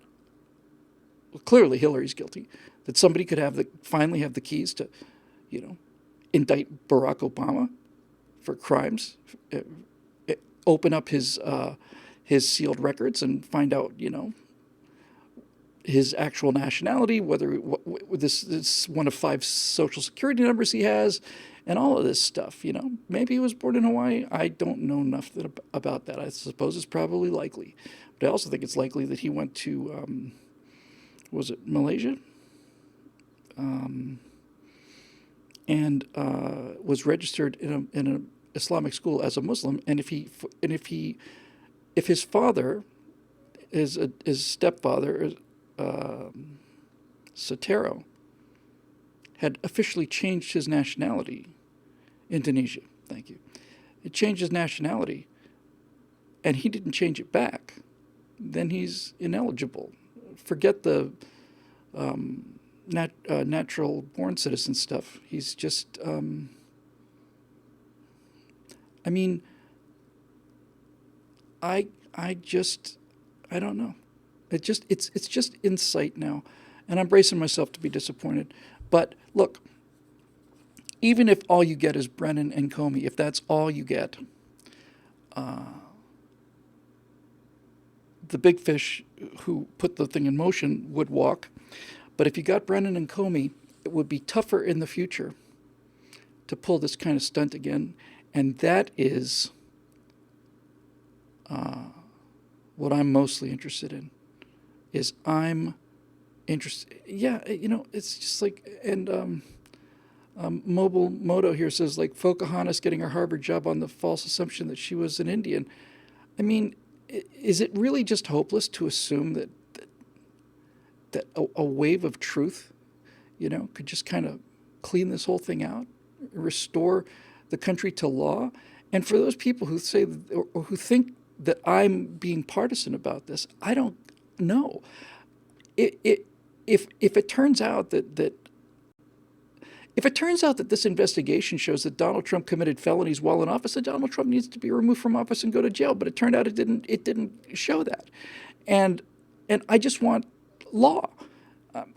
Well, clearly Hillary's guilty. That somebody could finally have the keys to, indict Barack Obama for crimes, open up his sealed records and find out, his actual nationality, whether this is one of 5 social security numbers he has, and all of this stuff. Maybe he was born in Hawaii. I don't know enough about that. I suppose it's probably likely, but I also think it's likely that he went to, was it Malaysia? And was registered in an Islamic school as a Muslim. And if his father, his stepfather, Sotero, had officially changed his nationality, Indonesia, thank you. It changed his nationality, and he didn't change it back, then he's ineligible. Forget the natural born citizen stuff. He's just, I mean, I don't know. It's just insight now, and I'm bracing myself to be disappointed. But look, even if all you get is Brennan and Comey, if that's all you get, the big fish who put the thing in motion would walk. But if you got Brennan and Comey, it would be tougher in the future to pull this kind of stunt again. And that is what I'm mostly interested in. Is I'm interested. Yeah, it's just like, and Mobile Moto here says, like, Pocahontas getting her Harvard job on the false assumption that she was an Indian. I mean, is it really just hopeless to assume that a wave of truth, could just kind of clean this whole thing out, restore the country to law? And for those people who say, or who think that I'm being partisan about this, I don't know. If it turns out that if it turns out that this investigation shows that Donald Trump committed felonies while in office, then Donald Trump needs to be removed from office and go to jail. But it turned out it didn't show that, and I just want law.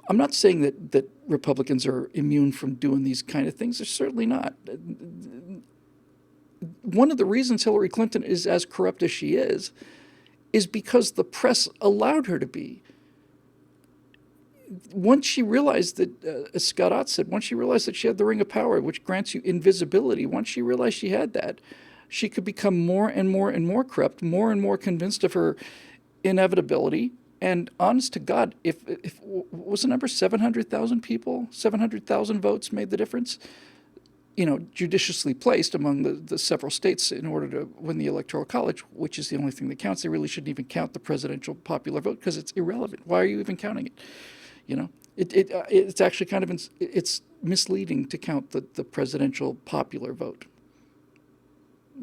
I'm not saying that Republicans are immune from doing these kind of things. They're certainly not. One of the reasons Hillary Clinton is as corrupt as she is because the press allowed her to be. Once she realized that, as Scott Ott said, once she realized that she had the Ring of Power, which grants you invisibility, once she realized she had that, she could become more and more and more corrupt, more and more convinced of her inevitability. And honest to God, if was the number 700,000 people, 700,000 votes made the difference, judiciously placed among the several states in order to win the Electoral College, which is the only thing that counts. They really shouldn't even count the presidential popular vote because it's irrelevant. Why are you even counting it? It's actually kind of it's misleading to count the presidential popular vote.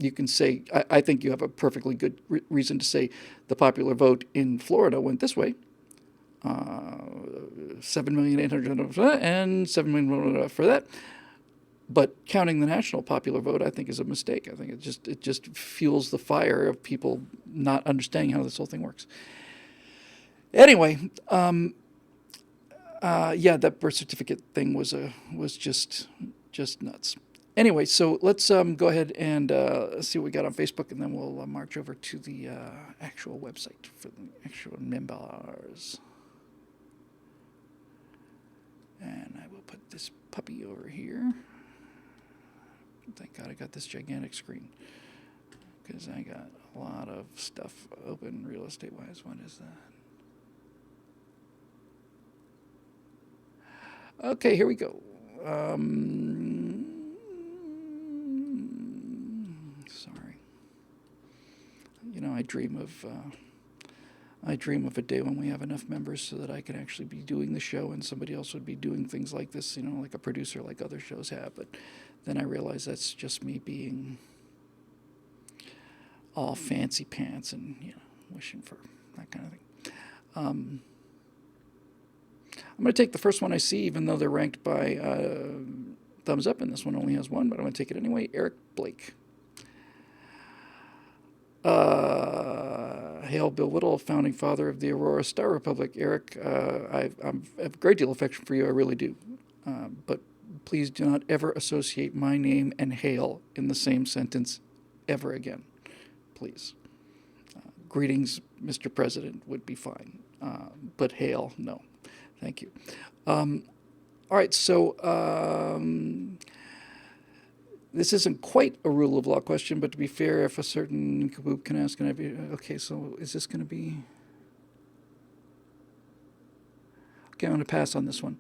You can say, I think you have a perfectly good reason to say the popular vote in Florida went this way. 7,800,000 and 7 million for that. But counting the national popular vote, I think, is a mistake. I think it just fuels the fire of people not understanding how this whole thing works. Anyway, that birth certificate thing was just nuts. Anyway, so let's go ahead and see what we got on Facebook, and then we'll march over to the actual website for the actual members. And I will put this puppy over here. Thank God I got this gigantic screen because I got a lot of stuff open real estate-wise. What is that? Okay, here we go. Sorry. I dream of a day when we have enough members so that I can actually be doing the show and somebody else would be doing things like this, like a producer like other shows have. But then I realize that's just me being all fancy pants and, wishing for that kind of thing. I'm going to take the first one I see, even though they're ranked by thumbs up, and this one only has one, but I'm going to take it anyway. Eric Blake. Hail Bill Whittle, founding father of the Aurora Star Republic. Eric, I have a great deal of affection for you, I really do. But please do not ever associate my name and hail in the same sentence ever again. Please. Greetings, Mr. President, would be fine. But hail, no. Thank you. All right, so this isn't quite a rule of law question, but to be fair, if a certain kaboop can ask, can I be... Okay, so is this going to be... Okay, I'm going to pass on this one.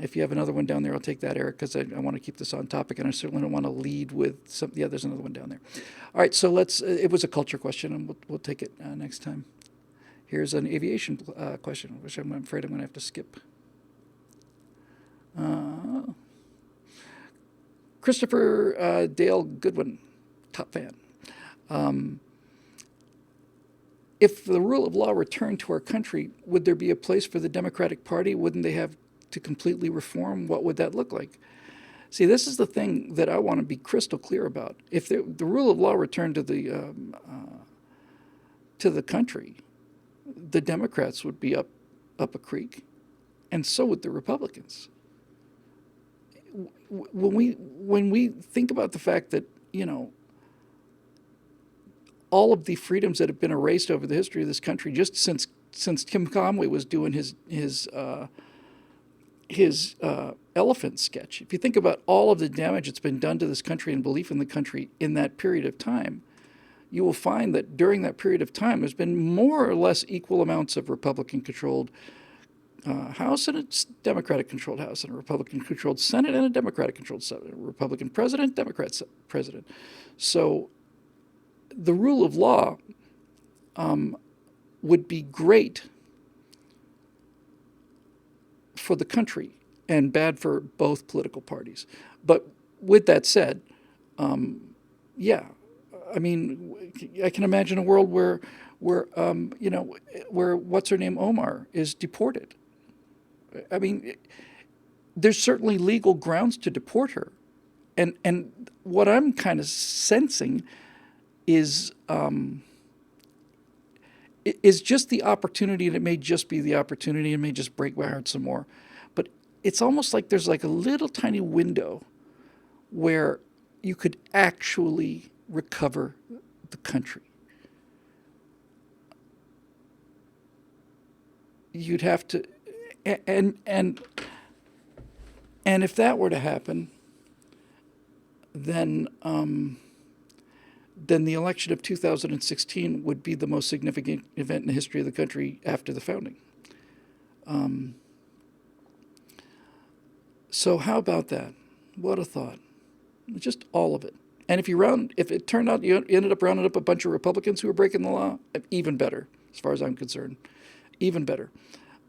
If you have another one down there, I'll take that, Eric, because I want to keep this on topic, and I certainly don't want to lead with some... Yeah, there's another one down there. All right, so let's... it was a culture question, and we'll take it next time. Here's an aviation question, which I'm afraid I'm going to have to skip. Christopher Dale Goodwin, top fan. If the rule of law returned to our country, would there be a place for the Democratic Party? Wouldn't they have to completely reform? What would that look like? See, this is the thing that I want to be crystal clear about. If the rule of law returned to the country, the Democrats would be up a creek, and so would the Republicans. When we think about the fact that, all of the freedoms that have been erased over the history of this country, just since Tim Conway was doing his his elephant sketch, if you think about all of the damage that's been done to this country and belief in the country in that period of time, you will find that during that period of time, there's been more or less equal amounts of Republican-controlled House and a Democratic-controlled House and a Republican-controlled Senate and a Democratic-controlled Senate, a Republican president, Democrat president. So the rule of law would be great for the country and bad for both political parties. But with that said, yeah, I mean, I can imagine a world where where what's her name Omar is deported. I mean, there's certainly legal grounds to deport her, and what I'm kind of sensing is just the opportunity, and it may just be the opportunity, and may just break my heart some more, but it's almost like there's like a little tiny window where you could actually recover the country. You'd have to, and if that were to happen, then the election of 2016 would be the most significant event in the history of the country after the founding. So how about that? What a thought! Just all of it. And if it turned out you ended up rounding up a bunch of Republicans who were breaking the law, even better, as far as I'm concerned, even better.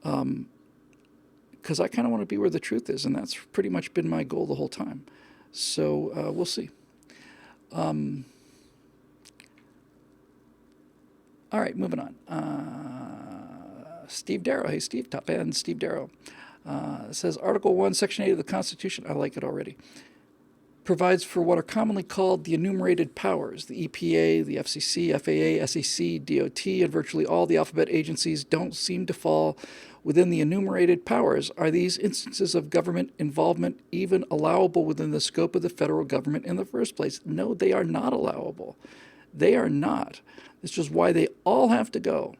Because I kind of want to be where the truth is, and that's pretty much been my goal the whole time. So we'll see. All right, moving on. Steve Darrow. Hey, Steve, top end, Steve Darrow. Says Article 1, Section 8 of the Constitution, I like it already, provides for what are commonly called the enumerated powers. The EPA, the FCC, FAA, SEC, DOT, and virtually all the alphabet agencies don't seem to fall within the enumerated powers. Are these instances of government involvement even allowable within the scope of the federal government in the first place? No, they are not allowable. They are not. This is why they all have to go.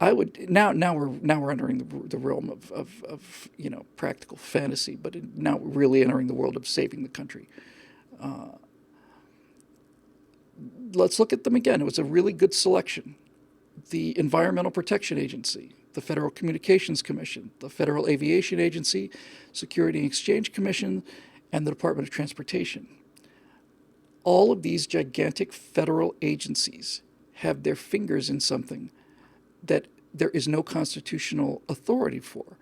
I would now we're entering the realm of practical fantasy, but now we're really entering the world of saving the country. Let's look at them again. It was a really good selection. The Environmental Protection Agency, the Federal Communications Commission, the Federal Aviation Agency, Security and Exchange Commission, and the Department of Transportation. All of these gigantic federal agencies have their fingers in something that there is no constitutional authority for.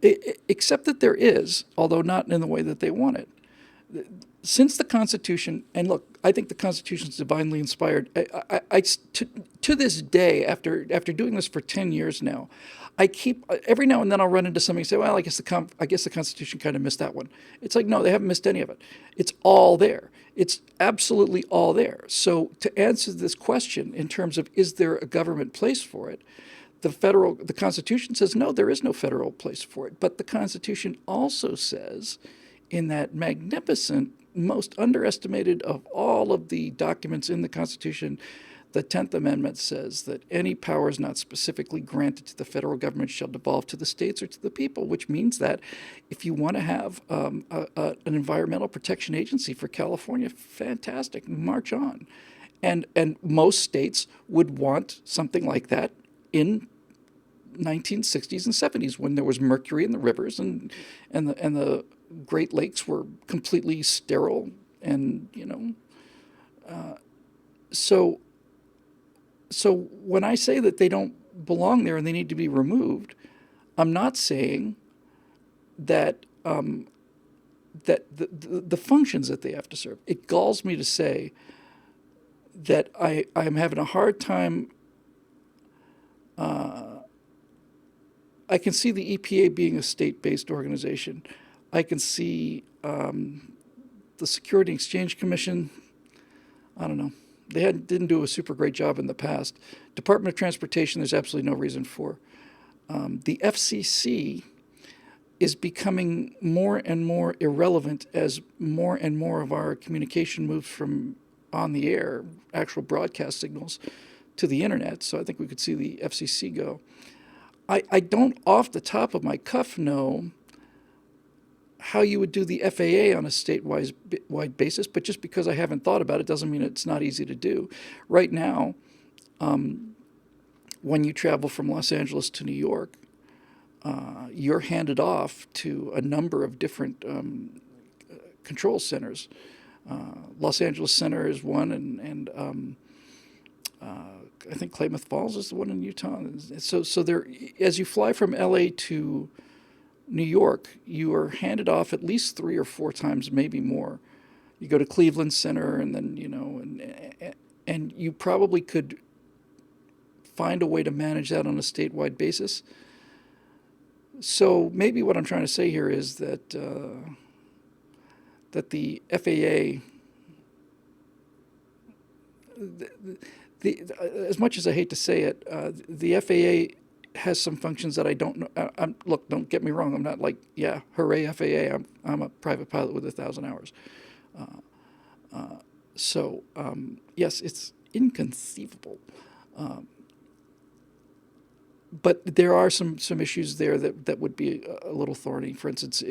Except that there is, although not in the way that they want it. Since the Constitution, and look, I think the Constitution is divinely inspired. To this day, after doing this for 10 years now, I keep every now and then I'll run into somebody and say, well, I guess the Constitution kind of missed that one. It's like, no, they haven't missed any of it. It's all there. It's absolutely all there. So to answer this question in terms of is there a government place for it, the Constitution says no, there is no federal place for it. But the Constitution also says, in that magnificent, most underestimated of all of the documents in the Constitution, the 10th Amendment says that any powers not specifically granted to the federal government shall devolve to the states or to the people, which means that if you want to have an environmental protection agency for California, fantastic, march on. And most states would want something like that in 1960s and 70s when there was mercury in the rivers and the Great Lakes were completely sterile, and so when I say that they don't belong there and they need to be removed, I'm not saying that that the functions that they have to serve. It galls me to say that I'm having a hard time. I can see the EPA being a state-based organization. I can see the Security and Exchange Commission. I don't know. They didn't do a super great job in the past. Department of Transportation, there's absolutely no reason for. The FCC is becoming more and more irrelevant as more and more of our communication moves from on the air, actual broadcast signals, to the internet. So I think we could see the FCC go. I don't off the top of my cuff know how you would do the FAA on a statewide basis, but just because I haven't thought about it doesn't mean it's not easy to do. Right now, when you travel from Los Angeles to New York, you're handed off to a number of different control centers. Los Angeles Center is one, and I think Klamath Falls is the one in Utah. So there, as you fly from LA to New York, you are handed off at least 3 or 4 times, maybe more. You go to Cleveland Center, and then and you probably could find a way to manage that on a statewide basis. So maybe what I'm trying to say here is that that the FAA, as much as I hate to say it, the FAA has some functions that I don't know. Look, don't get me wrong. I'm not like, yeah, hooray FAA. I'm a private pilot with 1,000 hours. So yes, it's inconceivable. But there are some issues there that would be a little thorny. For instance,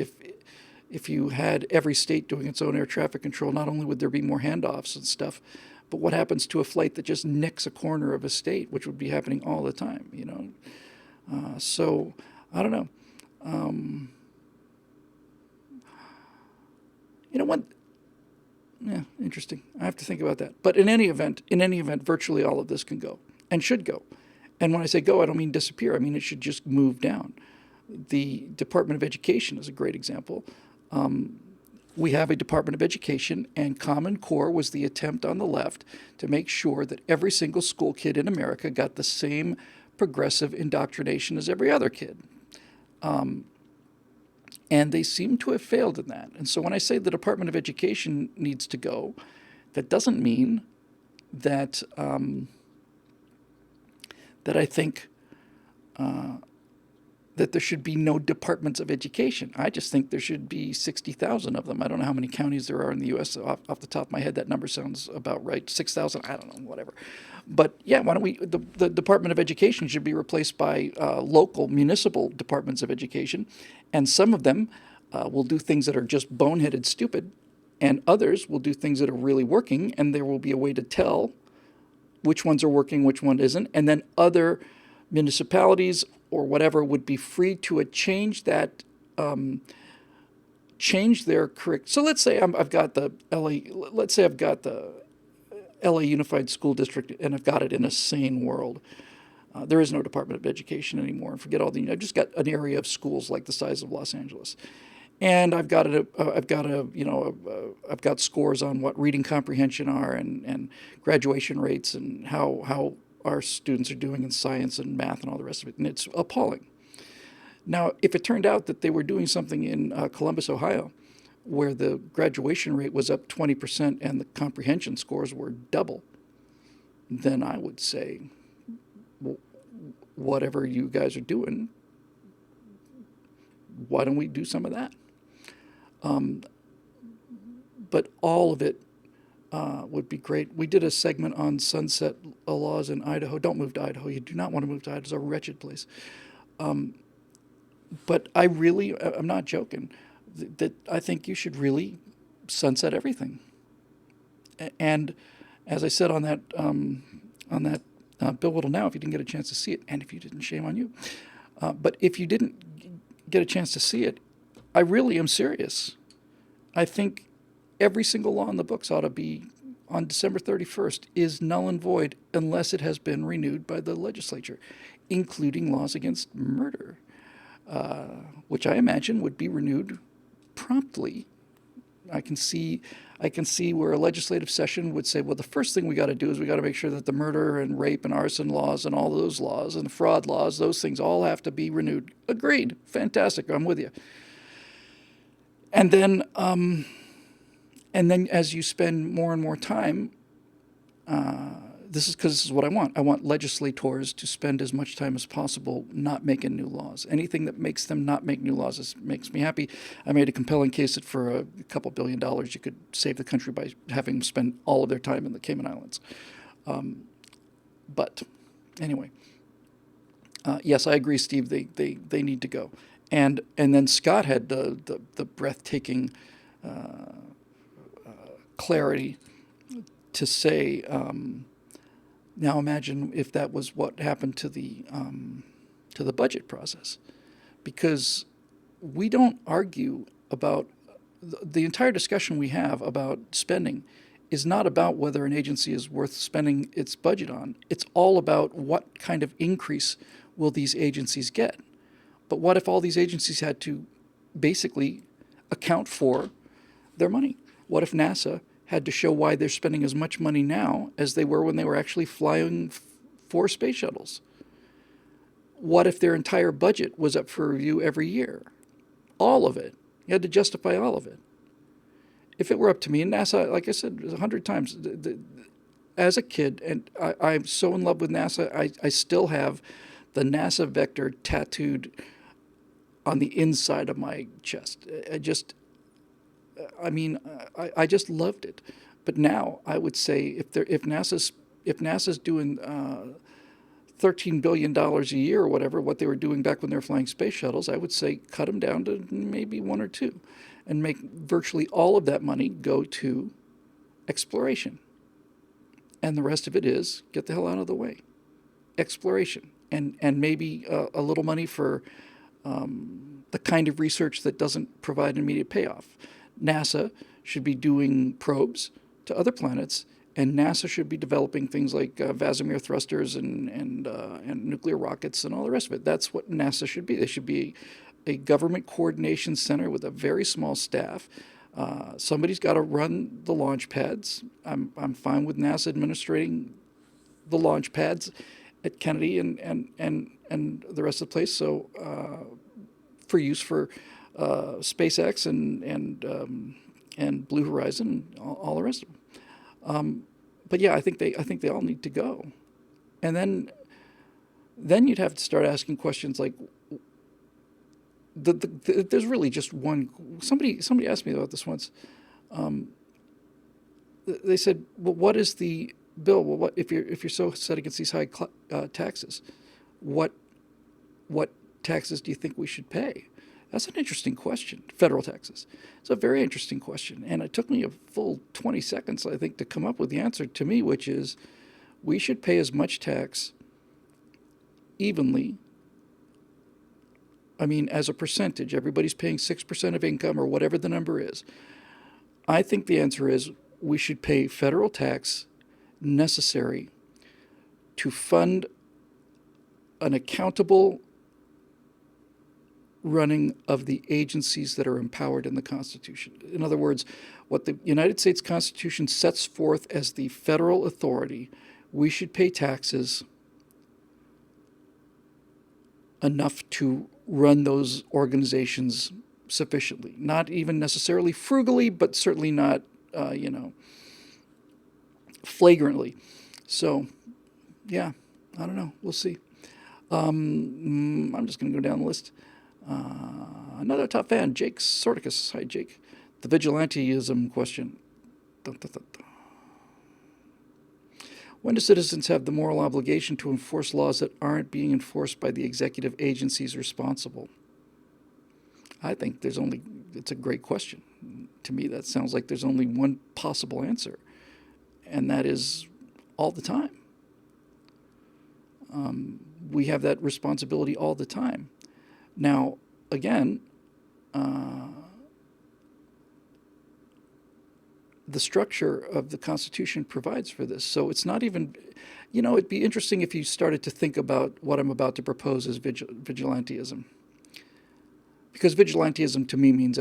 if you had every state doing its own air traffic control, not only would there be more handoffs and stuff, but what happens to a flight that just nicks a corner of a state, which would be happening all the time, So I don't know. What? Yeah, interesting. I have to think about that. But in any event, virtually all of this can go and should go. And when I say go, I don't mean disappear. I mean it should just move down. The Department of Education is a great example. We have a Department of Education, and Common Core was the attempt on the left to make sure that every single school kid in America got the same progressive indoctrination as every other kid. And they seem to have failed in that. And so when I say the Department of Education needs to go, that doesn't mean that that I think that there should be no departments of education. I just think there should be 60,000 of them. I don't know how many counties there are in the U.S. Off the top of my head, that number sounds about right. 6,000, I don't know, whatever. But yeah, why don't we? The Department of Education should be replaced by local municipal departments of education, and some of them will do things that are just boneheaded stupid, and others will do things that are really working, and there will be a way to tell which ones are working, which one isn't, and then other municipalities or whatever would be free to change that, change their curriculum. So let's say I've got the LA. Let's say I've got the LA Unified School District, and I've got it in a sane world. There is no Department of Education anymore. Forget all the. I've just got an area of schools like the size of Los Angeles, and I've got scores on what reading comprehension are and graduation rates and how our students are doing in science and math and all the rest of it, and it's appalling. Now, if it turned out that they were doing something in Columbus, Ohio, where the graduation rate was up 20% and the comprehension scores were double, then I would say, well, whatever you guys are doing, why don't we do some of that? But all of it would be great. We did a segment on sunset laws in Idaho. Don't move to Idaho. You do not want to move to Idaho. It's a wretched place. But I'm not joking, that I think you should really sunset everything. And as I said on that Bill Whittle Now, if you didn't get a chance to see it, and if you didn't, shame on you. But if you didn't get a chance to see it, I really am serious. I think every single law in the books ought to be, on December 31st, is null and void unless it has been renewed by the legislature, including laws against murder, which I imagine would be renewed promptly. I can see where a legislative session would say, well, the first thing we got to do is we got to make sure that the murder and rape and arson laws and all those laws and the fraud laws, those things all have to be renewed. Agreed. Fantastic. I'm with you. And then as you spend more and more time, this is what I want. I want legislators to spend as much time as possible not making new laws. Anything that makes them not make new laws makes me happy. I made a compelling case that for a couple $1 billion you could save the country by having them spend all of their time in the Cayman Islands. But anyway, Yes, I agree, Steve. They need to go. And then Scott had the breathtaking clarity to say, now imagine if that was what happened to the budget process, because we don't argue about the entire discussion we have about spending is not about whether an agency is worth spending its budget on. It's all about what kind of increase will these agencies get. But what if all these agencies had to basically account for their money? What if NASA had to show why they're spending as much money now as they were when they were actually flying 4 space shuttles? What if their entire budget was up for review every year? All of it. You had to justify all of it. If it were up to me, and NASA, like I said 100 times, as a kid, and I'm so in love with NASA, I still have the NASA vector tattooed on the inside of my chest. I just loved it. But now I would say if NASA's doing $13 billion a year or whatever, what they were doing back when they were flying space shuttles, I would say cut them down to maybe one or two, and make virtually all of that money go to exploration. And the rest of it is get the hell out of the way. Exploration. And maybe a little money for the kind of research that doesn't provide an immediate payoff. NASA should be doing probes to other planets, and NASA should be developing things like Vasimir thrusters and nuclear rockets and all the rest of it. That's what NASA should be. They should be a government coordination center with a very small staff. Somebody's got to run the launch pads. I'm fine with NASA administrating the launch pads at Kennedy and the rest of the place. So for use for SpaceX and Blue Horizon and all the rest of them. But yeah, I think they all need to go, and then you'd have to start asking questions like, there's really just one. Somebody asked me about this once. They said, "Well, what is the bill? Well, what if you're so set against these high taxes? What taxes do you think we should pay?" That's an interesting question. Federal taxes. It's a very interesting question, and it took me a full 20 seconds, I think, to come up with the answer to me, which is we should pay as much tax evenly. I mean, as a percentage, everybody's paying 6% of income or whatever the number is. I think the answer is we should pay federal tax necessary to fund an accountable running of the agencies that are empowered in the Constitution. In other words, what the United States Constitution sets forth as the federal authority, we should pay taxes enough to run those organizations sufficiently. Not even necessarily frugally, but certainly not, flagrantly. So, yeah, I don't know. We'll see. I'm just going to go down the list. Another top fan, Jake Sorticus. Hi, Jake. The vigilanteism question. Dun, dun, dun, dun. When do citizens have the moral obligation to enforce laws that aren't being enforced by the executive agencies responsible? I think it's a great question. To me, that sounds like there's only one possible answer, and that is all the time. We have that responsibility all the time. Now, again, the structure of the Constitution provides for this. So it's not even, it'd be interesting if you started to think about what I'm about to propose as vigilanteism. Because vigilanteism to me means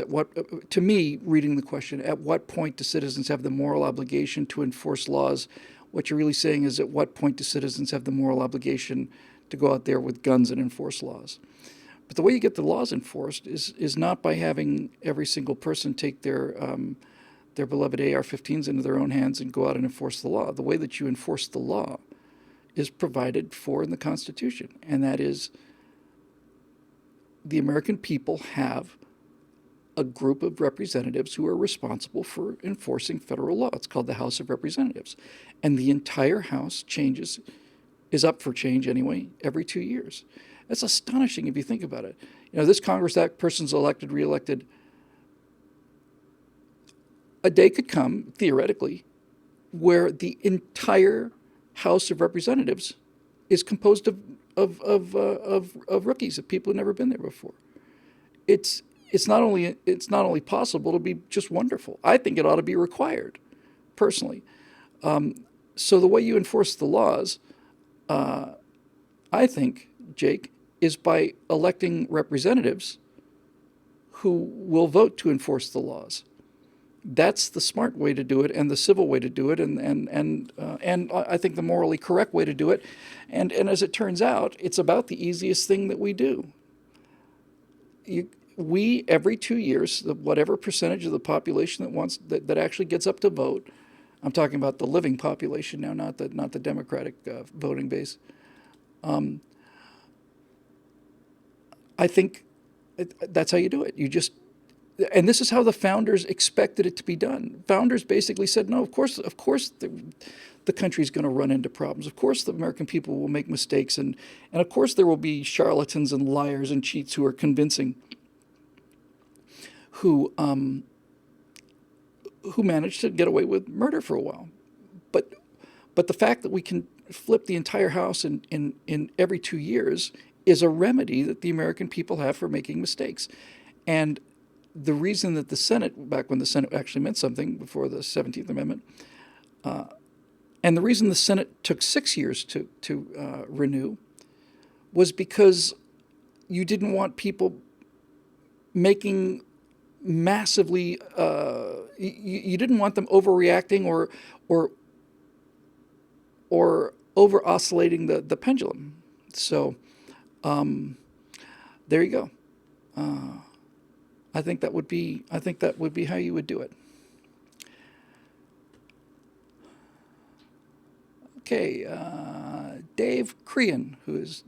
reading the question, at what point do citizens have the moral obligation to enforce laws? What you're really saying is, at what point do citizens have the moral obligation to go out there with guns and enforce laws? But the way you get the laws enforced is not by having every single person take their beloved AR-15s into their own hands and go out and enforce the law. The way that you enforce the law is provided for in the Constitution, and that is the American people have a group of representatives who are responsible for enforcing federal law. It's called the House of Representatives. And the entire House is up for change anyway, every 2 years. That's astonishing if you think about it. This Congress, that person's elected, reelected. A day could come, theoretically, where the entire House of Representatives is composed of rookies, of people who've never been there before. It's not only possible; it'll be just wonderful. I think it ought to be required, personally. So the way you enforce the laws, I think, Jake, is by electing representatives who will vote to enforce the laws. That's the smart way to do it, and the civil way to do it, and I think the morally correct way to do it. And as it turns out, it's about the easiest thing that we do. We every 2 years, whatever percentage of the population that actually gets up to vote. I'm talking about the living population now, not the Democratic voting base. I think that's how you do it. And this is how the founders expected it to be done. Founders basically said, no, of course, the country's going to run into problems. Of course, the American people will make mistakes, and of course there will be charlatans and liars and cheats who are convincing, who managed to get away with murder for a while. But the fact that we can flip the entire House in every 2 years is a remedy that the American people have for making mistakes. And the reason that the Senate, back when the Senate actually meant something before the 17th Amendment, and the reason the Senate took 6 years to renew was because you didn't want people making massively, you didn't want them overreacting or over oscillating the pendulum. So there you go. I think that would be how you would do it. Okay, David Crean, who's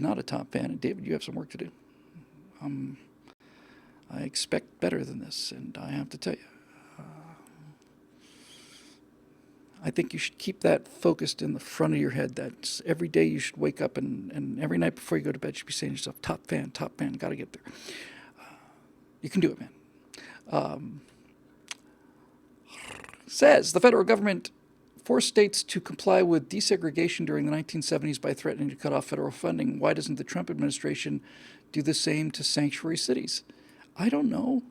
not a top fan, and David, you have some work to do. I expect better than this, and I have to tell you, I think you should keep that focused in the front of your head. That every day you should wake up and every night before you go to bed, you should be saying to yourself, top fan, got to get there. You can do it, man. Says the federal government forced states to comply with desegregation during the 1970s by threatening to cut off federal funding. Why doesn't the Trump administration do the same to sanctuary cities? I don't know.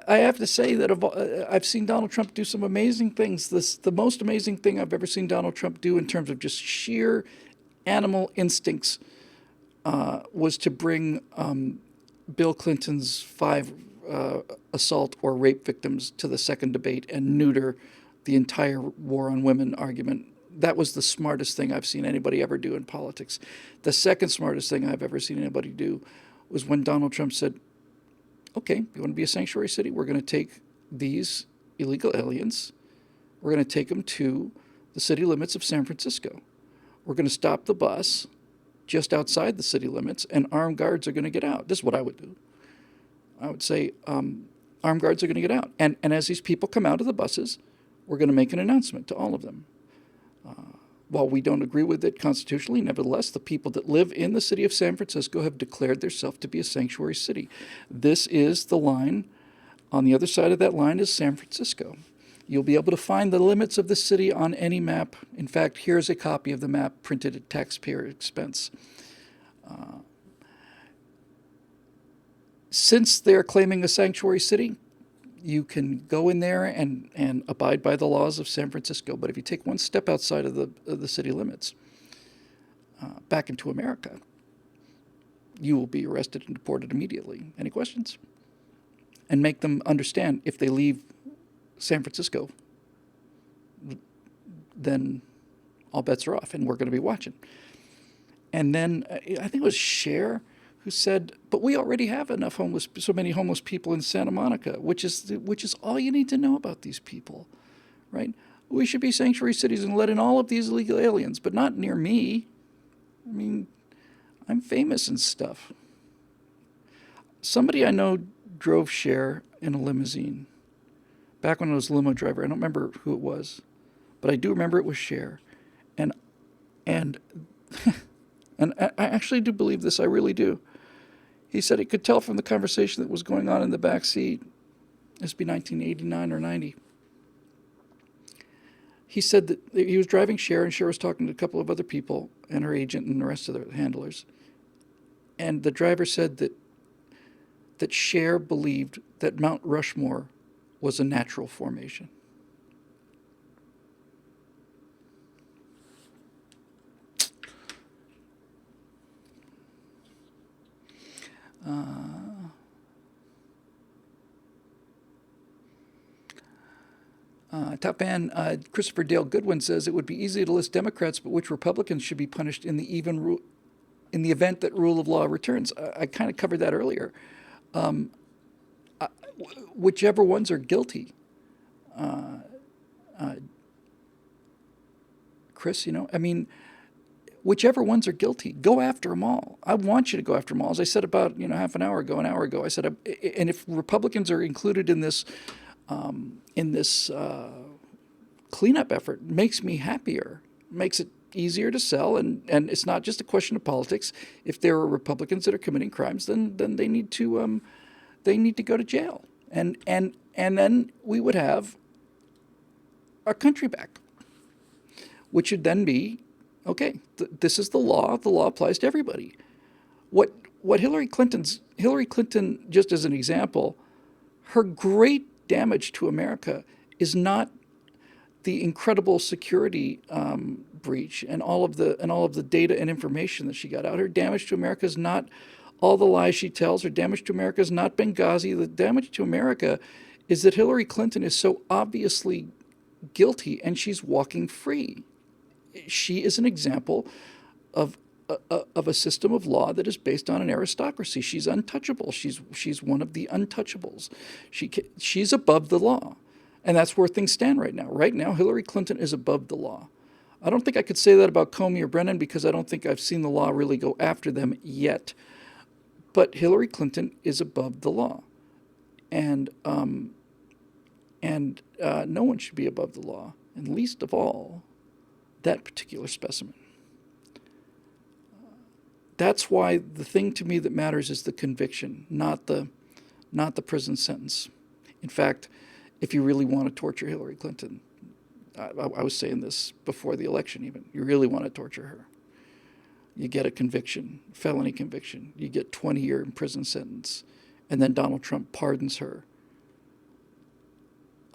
I have to say that I've seen Donald Trump do some amazing things. The most amazing thing I've ever seen Donald Trump do in terms of just sheer animal instincts was to bring Bill Clinton's 5 assault or rape victims to the second debate and neuter the entire war on women argument. That was the smartest thing I've seen anybody ever do in politics. The second smartest thing I've ever seen anybody do was when Donald Trump said, okay, you want to be a sanctuary city? We're going to take these illegal aliens. We're going to take them to the city limits of San Francisco. We're going to stop the bus just outside the city limits, and armed guards are going to get out. This is what I would do. I would say armed guards are going to get out. And as these people come out of the buses, we're going to make an announcement to all of them. While we don't agree with it constitutionally, nevertheless, the people that live in the city of San Francisco have declared themselves to be a sanctuary city. This is the line. On the other side of that line is San Francisco. You'll be able to find the limits of the city on any map. In fact, here's a copy of the map printed at taxpayer expense. Since they're claiming a sanctuary city, you can go in there and abide by the laws of San Francisco. But if you take one step outside of the city limits, back into America, you will be arrested and deported immediately. Any questions? And make them understand if they leave San Francisco, then all bets are off, and we're going to be watching. And then I think it was Cher who said, but we already have enough so many homeless people in Santa Monica, which is all you need to know about these people, right? We should be sanctuary cities and let in all of these illegal aliens, but not near me. I mean, I'm famous and stuff. Somebody I know drove Cher in a limousine. Back when I was a limo driver, I don't remember who it was, but I do remember it was Cher. And And and I actually do believe this. I really do. He said he could tell from the conversation that was going on in the back seat. This would be 1989 or 90. He said that he was driving Cher, and Cher was talking to a couple of other people and her agent and the rest of the handlers. And the driver said that Cher believed that Mount Rushmore was a natural formation. Top fan Christopher Dale Goodwin says it would be easy to list Democrats, but which Republicans should be punished in the in the event that rule of law returns. I kind of covered that earlier. Whichever ones are guilty, Chris. I mean, whichever ones are guilty, go after them all. I want you to go after them all. As I said about half an hour ago, I said, and if Republicans are included in this cleanup effort, makes me happier, makes it easier to sell, and it's not just a question of politics. If there are Republicans that are committing crimes, then they need to go to jail, and then we would have our country back, which would then be okay. This is the law. The law applies to everybody. What Hillary Clinton, just as an example, her great damage to America is not the incredible security breach and all of the data and information that she got out. Her damage to America is not all the lies she tells. Her damage to America is not Benghazi. The damage to America is that Hillary Clinton is so obviously guilty and she's walking free. She is an example of a system of law that is based on an aristocracy. She's untouchable. She's one of the untouchables. She's above the law. And that's where things stand right now. Right now, Hillary Clinton is above the law. I don't think I could say that about Comey or Brennan because I don't think I've seen the law really go after them yet. But Hillary Clinton is above the law. And no one should be above the law, and least of all, that particular specimen. That's why the thing to me that matters is the conviction, not the prison sentence. In fact, if you really want to torture Hillary Clinton, I was saying this before the election even, you really want to torture her, you get a conviction, felony conviction, you get 20-year prison sentence, and then Donald Trump pardons her,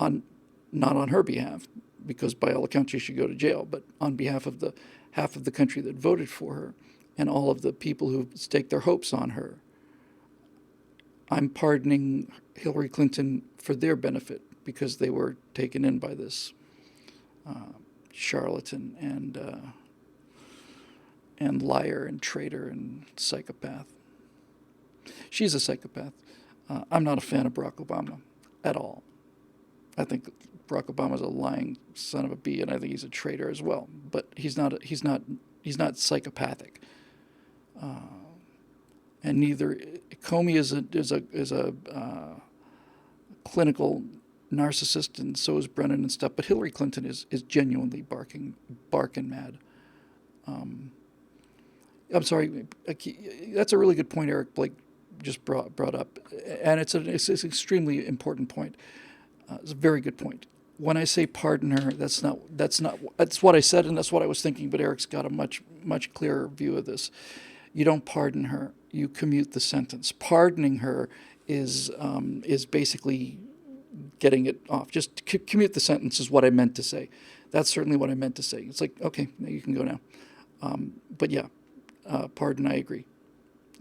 not on her behalf, because by all accounts she should go to jail, but on behalf of the half of the country that voted for her and all of the people who staked their hopes on her. I'm pardoning Hillary Clinton for their benefit because they were taken in by this charlatan and liar and traitor and psychopath. She's a psychopath. I'm not a fan of Barack Obama at all. I think Barack Obama's a lying son of a bee, and I think he's a traitor as well. But he's not psychopathic. And neither Comey is a clinical narcissist, and so is Brennan and stuff. But Hillary Clinton is genuinely barking mad. I'm sorry. That's a really good point Eric Blake just brought up, and it's an extremely important point. It's a very good point. When I say pardon her, that's what I said, and that's what I was thinking. But Eric's got a much clearer view of this. You don't pardon her; you commute the sentence. Pardoning her is basically getting it off. Just commute the sentence is what I meant to say. That's certainly what I meant to say. It's like, okay, now you can go now. But yeah, pardon. I agree.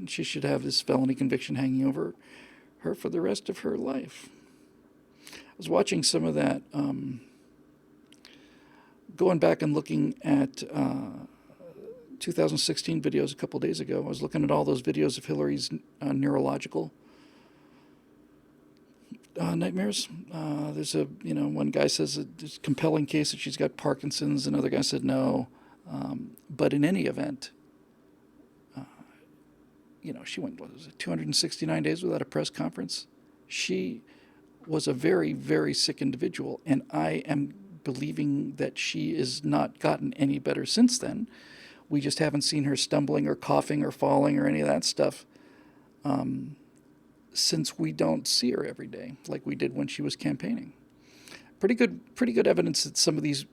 She should have this felony conviction hanging over her for the rest of her life. I was watching some of that, going back and looking at 2016 videos a couple days ago. I was looking at all those videos of Hillary's neurological nightmares. There's one guy says it's a compelling case that she's got Parkinson's, another guy said no. But in any event, she went, 269 days without a press conference? She was a very, very sick individual, and I am believing that she has not gotten any better since then. We just haven't seen her stumbling or coughing or falling or any of that stuff, since we don't see her every day like we did when she was campaigning. Pretty good evidence that some of these.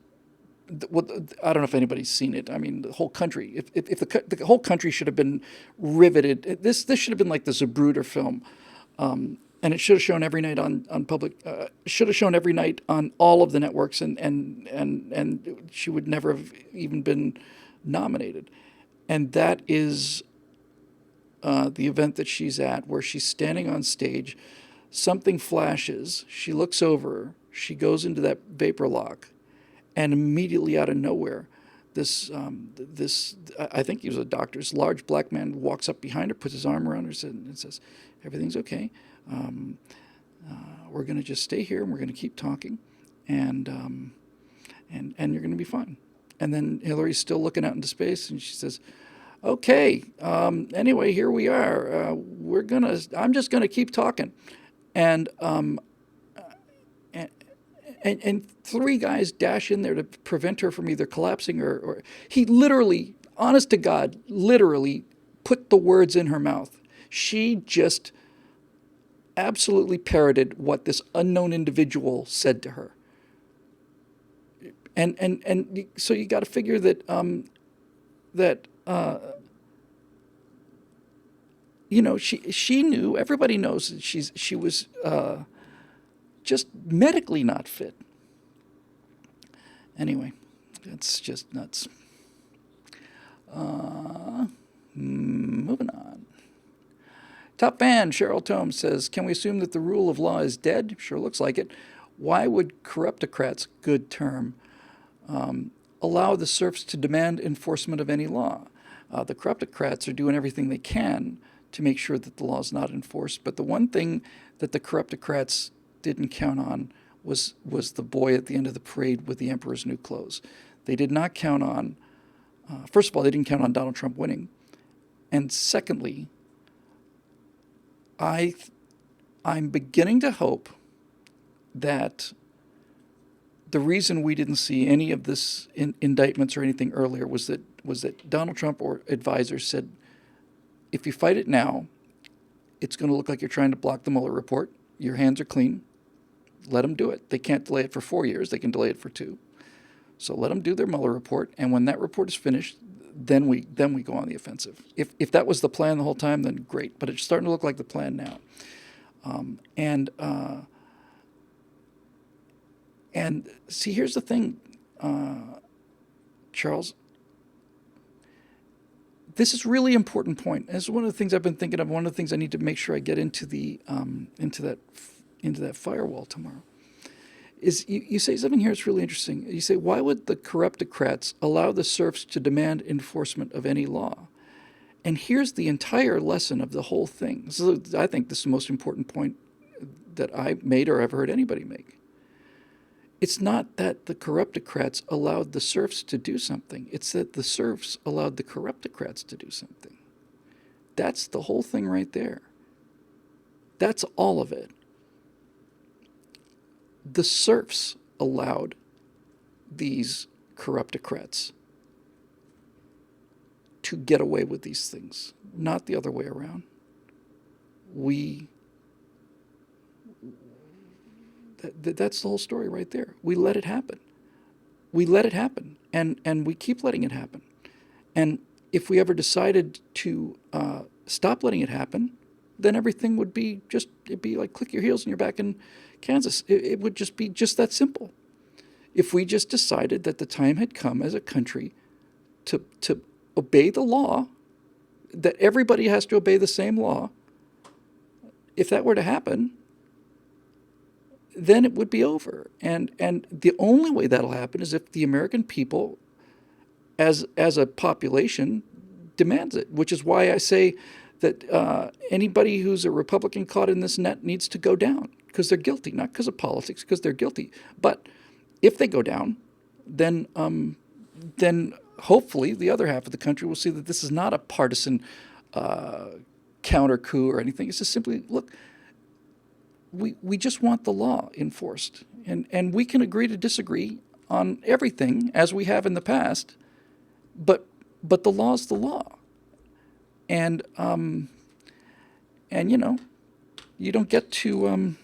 Well, I don't know if anybody's seen it. I mean, the whole country. If the whole country should have been riveted. This should have been like the Zapruder film, and it should have shown every night on public. Should have shown every night on all of the networks, and she would never have even been nominated. And that is the event that she's at, where she's standing on stage. Something flashes. She looks over. She goes into that vapor lock. And immediately out of nowhere, this I think he was a doctor. This large black man walks up behind her, puts his arm around her, and says, "Everything's okay. We're going to just stay here, and we're going to keep talking, and you're going to be fine." And then Hillary's still looking out into space, and she says, "Okay. Anyway, here we are. I'm just gonna keep talking," and And three guys dash in there to prevent her from either collapsing or he literally, honest to God, literally put the words in her mouth. She just absolutely parroted what this unknown individual said to her. And so you got to figure that she knew, everybody knows that she was just medically not fit. Anyway, that's just nuts. Moving on. Top fan Cheryl Tome says, "Can we assume that the rule of law is dead?" Sure looks like it. Why would corruptocrats, good term, allow the serfs to demand enforcement of any law? The corruptocrats are doing everything they can to make sure that the law is not enforced. But the one thing that the corruptocrats didn't count on was the boy at the end of the parade with the emperor's new clothes. They did not count on, first of all, they didn't count on Donald Trump winning. And secondly, I'm beginning to hope that the reason we didn't see any of this indictments or anything earlier was that Donald Trump or advisors said, if you fight it now, it's going to look like you're trying to block the Mueller report. Your hands are clean. Let them do it. They can't delay it for 4 years. They can delay it for 2. So let them do their Mueller report, and when that report is finished, then we go on the offensive. If that was the plan the whole time, then great. But it's starting to look like the plan now. And see, here's the thing, Charles. This is a really important point. This is one of the things I've been thinking of. One of the things I need to make sure I get into into that firewall tomorrow. Is you say something here that's really interesting. You say, why would the corruptocrats allow the serfs to demand enforcement of any law? And here's the entire lesson of the whole thing. So I think this is the most important point that I made or ever heard anybody make. It's not that the corruptocrats allowed the serfs to do something. It's that the serfs allowed the corruptocrats to do something. That's the whole thing right there. That's all of it. The serfs allowed these corruptocrats to get away with these things, not the other way around. That's the whole story right there. We let it happen. We let it happen, and we keep letting it happen. And if we ever decided to stop letting it happen, then everything would be it'd be like click your heels and you're back in Kansas. It would just be just that simple. If we just decided that the time had come as a country to obey the law, that everybody has to obey the same law, if that were to happen, then it would be over. And the only way that'll happen is if the American people, as a population, demands it, which is why I say that anybody who's a Republican caught in this net needs to go down because they're guilty, not because of politics, because they're guilty. But if they go down, then hopefully the other half of the country will see that this is not a partisan counter coup or anything. It's just simply, look, we just want the law enforced. And we can agree to disagree on everything, as we have in the past, but but the law's the law, and and you don't get to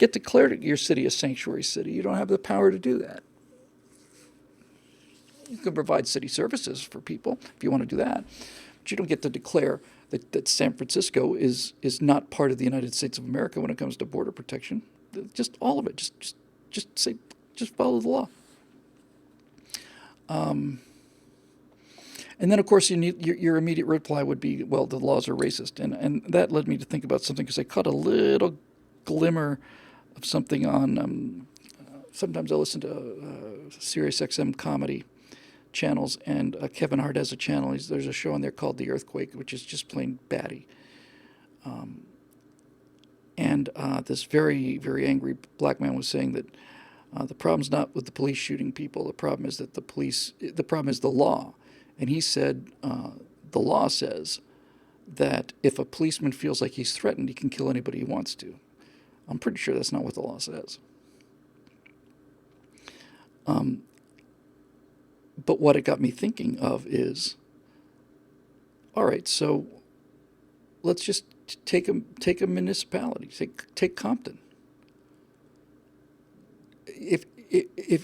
declare your city a sanctuary city. You don't have the power to do that. You can provide city services for people if you want to do that, but you don't get to declare that San Francisco is not part of the United States of America when it comes to border protection. Just all of it. Just follow the law. And then, of course, your immediate reply would be, well, the laws are racist. And that led me to think about something, because I caught a little glimmer of something on, sometimes I listen to Sirius XM comedy channels, and Kevin Hart has a channel. There's a show on there called The Earthquake, which is just plain batty. And this very, very angry black man was saying that the problem's not with the police shooting people. The problem is the problem is the law. And he said, the law says that if a policeman feels like he's threatened, he can kill anybody he wants to. I'm pretty sure that's not what the law says. But what it got me thinking of is, all right, so let's just take a municipality, take Compton. If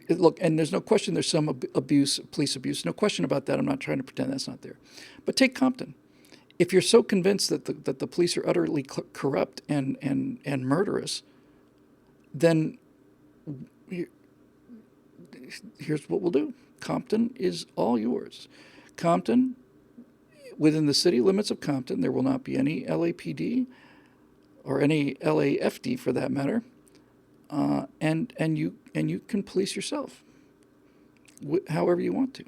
look, and there's no question there's some abuse, police abuse, no question about that. I'm not trying to pretend that's not there. But take Compton. If you're so convinced that the police are utterly corrupt and murderous, then here's what we'll do. Compton is all yours. Compton, within the city limits of Compton, there will not be any LAPD or any LAFD for that matter, and you can police yourself however you want to.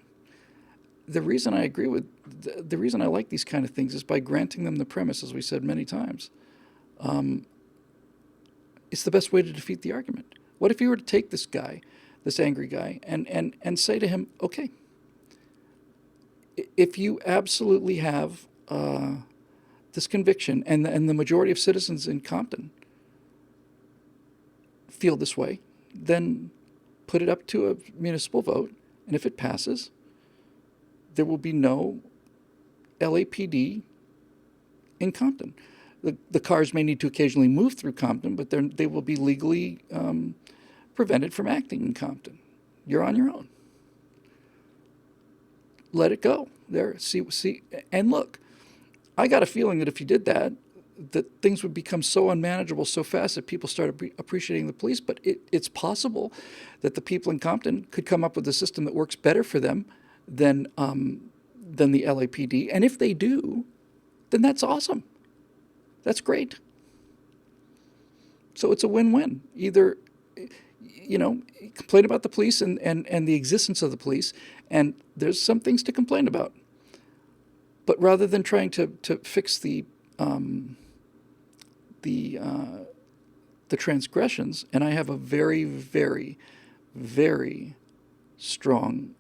The reason I agree with the reason I like these kind of things is by granting them the premise, as we said many times. It's the best way to defeat the argument. What if you were to take this guy, this angry guy, and say to him, okay, if you absolutely have this conviction, and the majority of citizens in Compton feel this way, then put it up to a municipal vote, and if it passes, there will be no LAPD in Compton. The cars may need to occasionally move through Compton, but they will be legally prevented from acting in Compton. You're on your own. Let it go. There, see, and look, I got a feeling that if you did that things would become so unmanageable so fast that people started appreciating the police. But it's possible that the people in Compton could come up with a system that works better for them than the LAPD. And if they do, then that's awesome. That's great. So it's a win-win. Either, complain about the police and the existence of the police, and there's some things to complain about. But rather than trying to fix the transgressions, and I have a very, very, very strong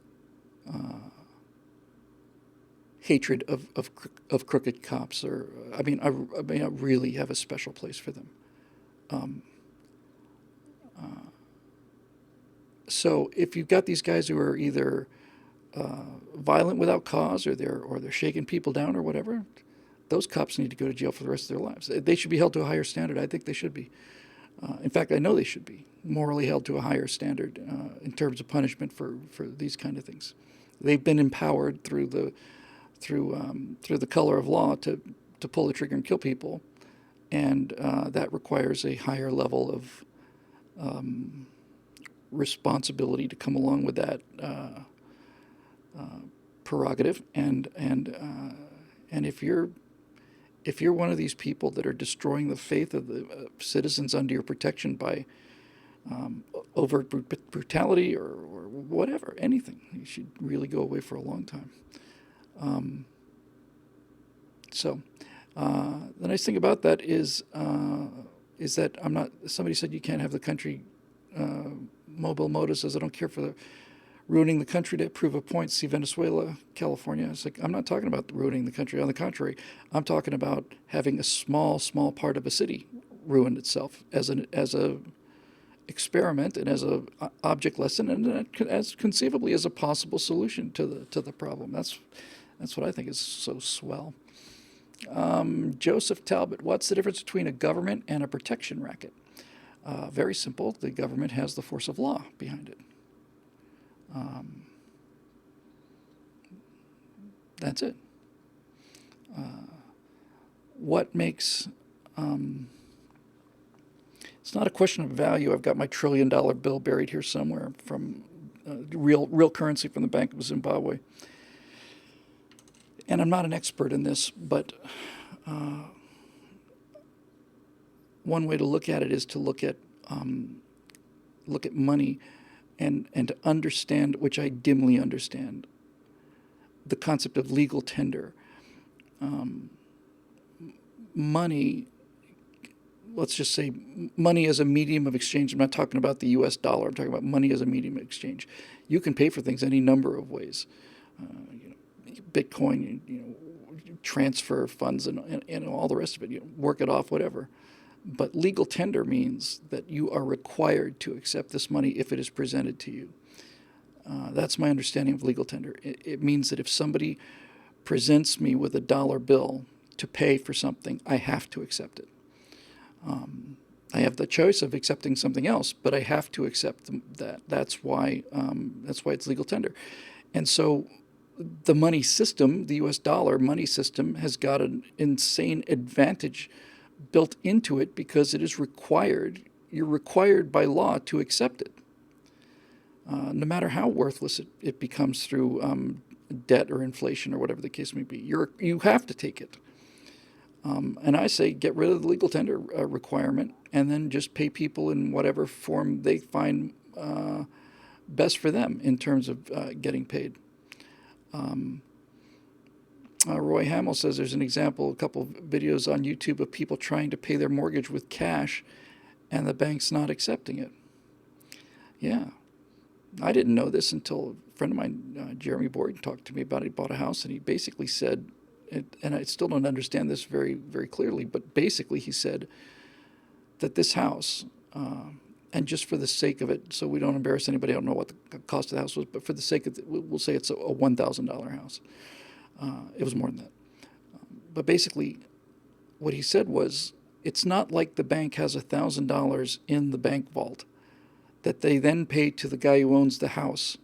hatred of crooked cops. Or I really have a special place for them. So if you've got these guys who are either violent without cause, or they're shaking people down or whatever, those cops need to go to jail for the rest of their lives. They should be held to a higher standard. I think they should be. In fact, I know they should be morally held to a higher standard in terms of punishment for these kind of things. They've been empowered through the color of law to pull the trigger and kill people, and that requires a higher level of responsibility to come along with that prerogative. And if you're one of these people that are destroying the faith of the citizens under your protection by overt brutality or whatever, anything, you should really go away for a long time. So the nice thing about that is that I'm not. Somebody said you can't have the country. Mobile Moto says, I don't care for ruining the country to prove a point. See Venezuela, California. It's like, I'm not talking about ruining the country. On the contrary, I'm talking about having a small part of a city ruin itself as experiment and as a object lesson, and as conceivably as a possible solution to the problem. That's what I think is so swell. Joseph Talbot, what's the difference between a government and a protection racket? Very simple. The government has the force of law behind it. That's it. What makes it's not a question of value. I've got my $1 trillion bill buried here somewhere from real currency from the Bank of Zimbabwe. And I'm not an expert in this, but one way to look at it is to look at money and to understand, which I dimly understand, the concept of legal tender. Money, let's just say money as a medium of exchange. I'm not talking about the U.S. dollar. I'm talking about money as a medium of exchange. You can pay for things any number of ways. Bitcoin, transfer funds and all the rest of it, work it off, whatever. But legal tender means that you are required to accept this money if it is presented to you. That's my understanding of legal tender. It means that if somebody presents me with a dollar bill to pay for something, I have to accept it. I have the choice of accepting something else, but I have to accept that. That's why it's legal tender. And so the money system, the U.S. dollar money system, has got an insane advantage built into it because it is required. You're required by law to accept it, no matter how worthless it becomes through debt or inflation or whatever the case may be. You have to take it. And I say get rid of the legal tender requirement and then just pay people in whatever form they find best for them in terms of getting paid. Roy Hamill says there's an example, a couple of videos on YouTube of people trying to pay their mortgage with cash and the bank's not accepting it. Yeah. I didn't know this until a friend of mine, Jeremy Boyd, talked to me about it. He bought a house and he basically said, and I still don't understand this very, very clearly, but basically he said that this house, and just for the sake of it, so we don't embarrass anybody, I don't know what the cost of the house was, but for the sake of it, we'll say it's a $1,000 house. It was more than that. But basically, what he said was, it's not like the bank has $1,000 in the bank vault that they then pay to the guy who owns the house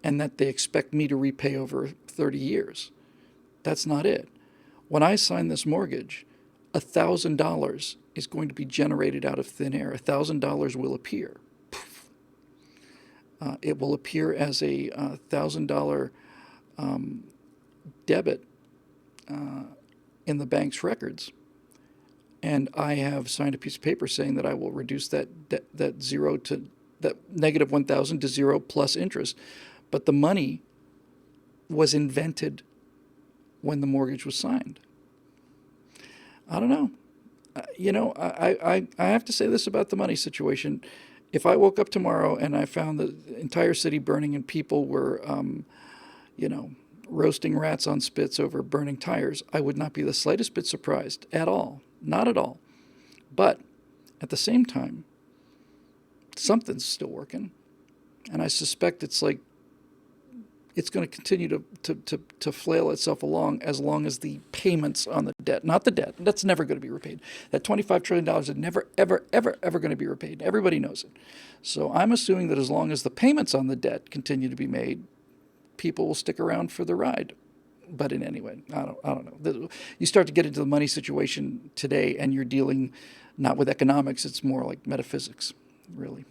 and that they expect me to repay over 30 years. That's not it. When I sign this mortgage, $1,000 is going to be generated out of thin air. $1,000 will appear. It will appear as a $1,000 debit in the bank's records. And I have signed a piece of paper saying that I will reduce that negative 1,000 to zero plus interest. But the money was invented when the mortgage was signed. I don't know. I have to say this about the money situation. If I woke up tomorrow and I found the entire city burning and people were, roasting rats on spits over burning tires, I would not be the slightest bit surprised at all. Not at all. But at the same time, something's still working. And I suspect it's like it's going to continue to flail itself along as long as the payments on the debt, not the debt, that's never going to be repaid. That $25 trillion is never, ever, ever, ever going to be repaid. Everybody knows it. So I'm assuming that as long as the payments on the debt continue to be made, people will stick around for the ride. But in any way, I don't know. You start to get into the money situation today and you're dealing not with economics, it's more like metaphysics, really.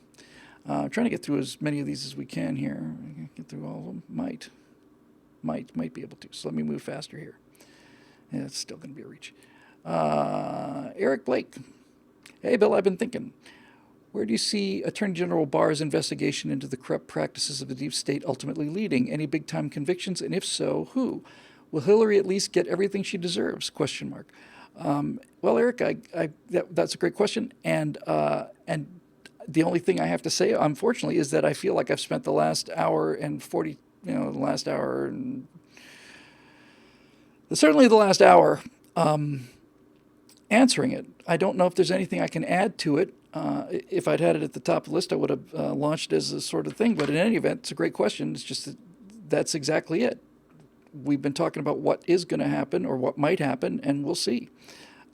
Trying to get through as many of these as we can here. Get through all of them. Might be able to. So let me move faster here. Yeah, it's still going to be a reach. Eric Blake. Hey, Bill, I've been thinking. Where do you see Attorney General Barr's investigation into the corrupt practices of the deep state ultimately leading? Any big-time convictions? And if so, who? Will Hillary at least get everything she deserves? Question mark. Well, Eric, that's a great question. And the only thing I have to say, unfortunately, is that I feel like I've spent the last hour and 40, certainly the last hour answering it. I don't know if there's anything I can add to it If I'd had it at the top of the list, I would have launched it as a sort of thing. But in any event, it's a great question. It's just that that's exactly it. We've been talking about what is going to happen or what might happen, and we'll see.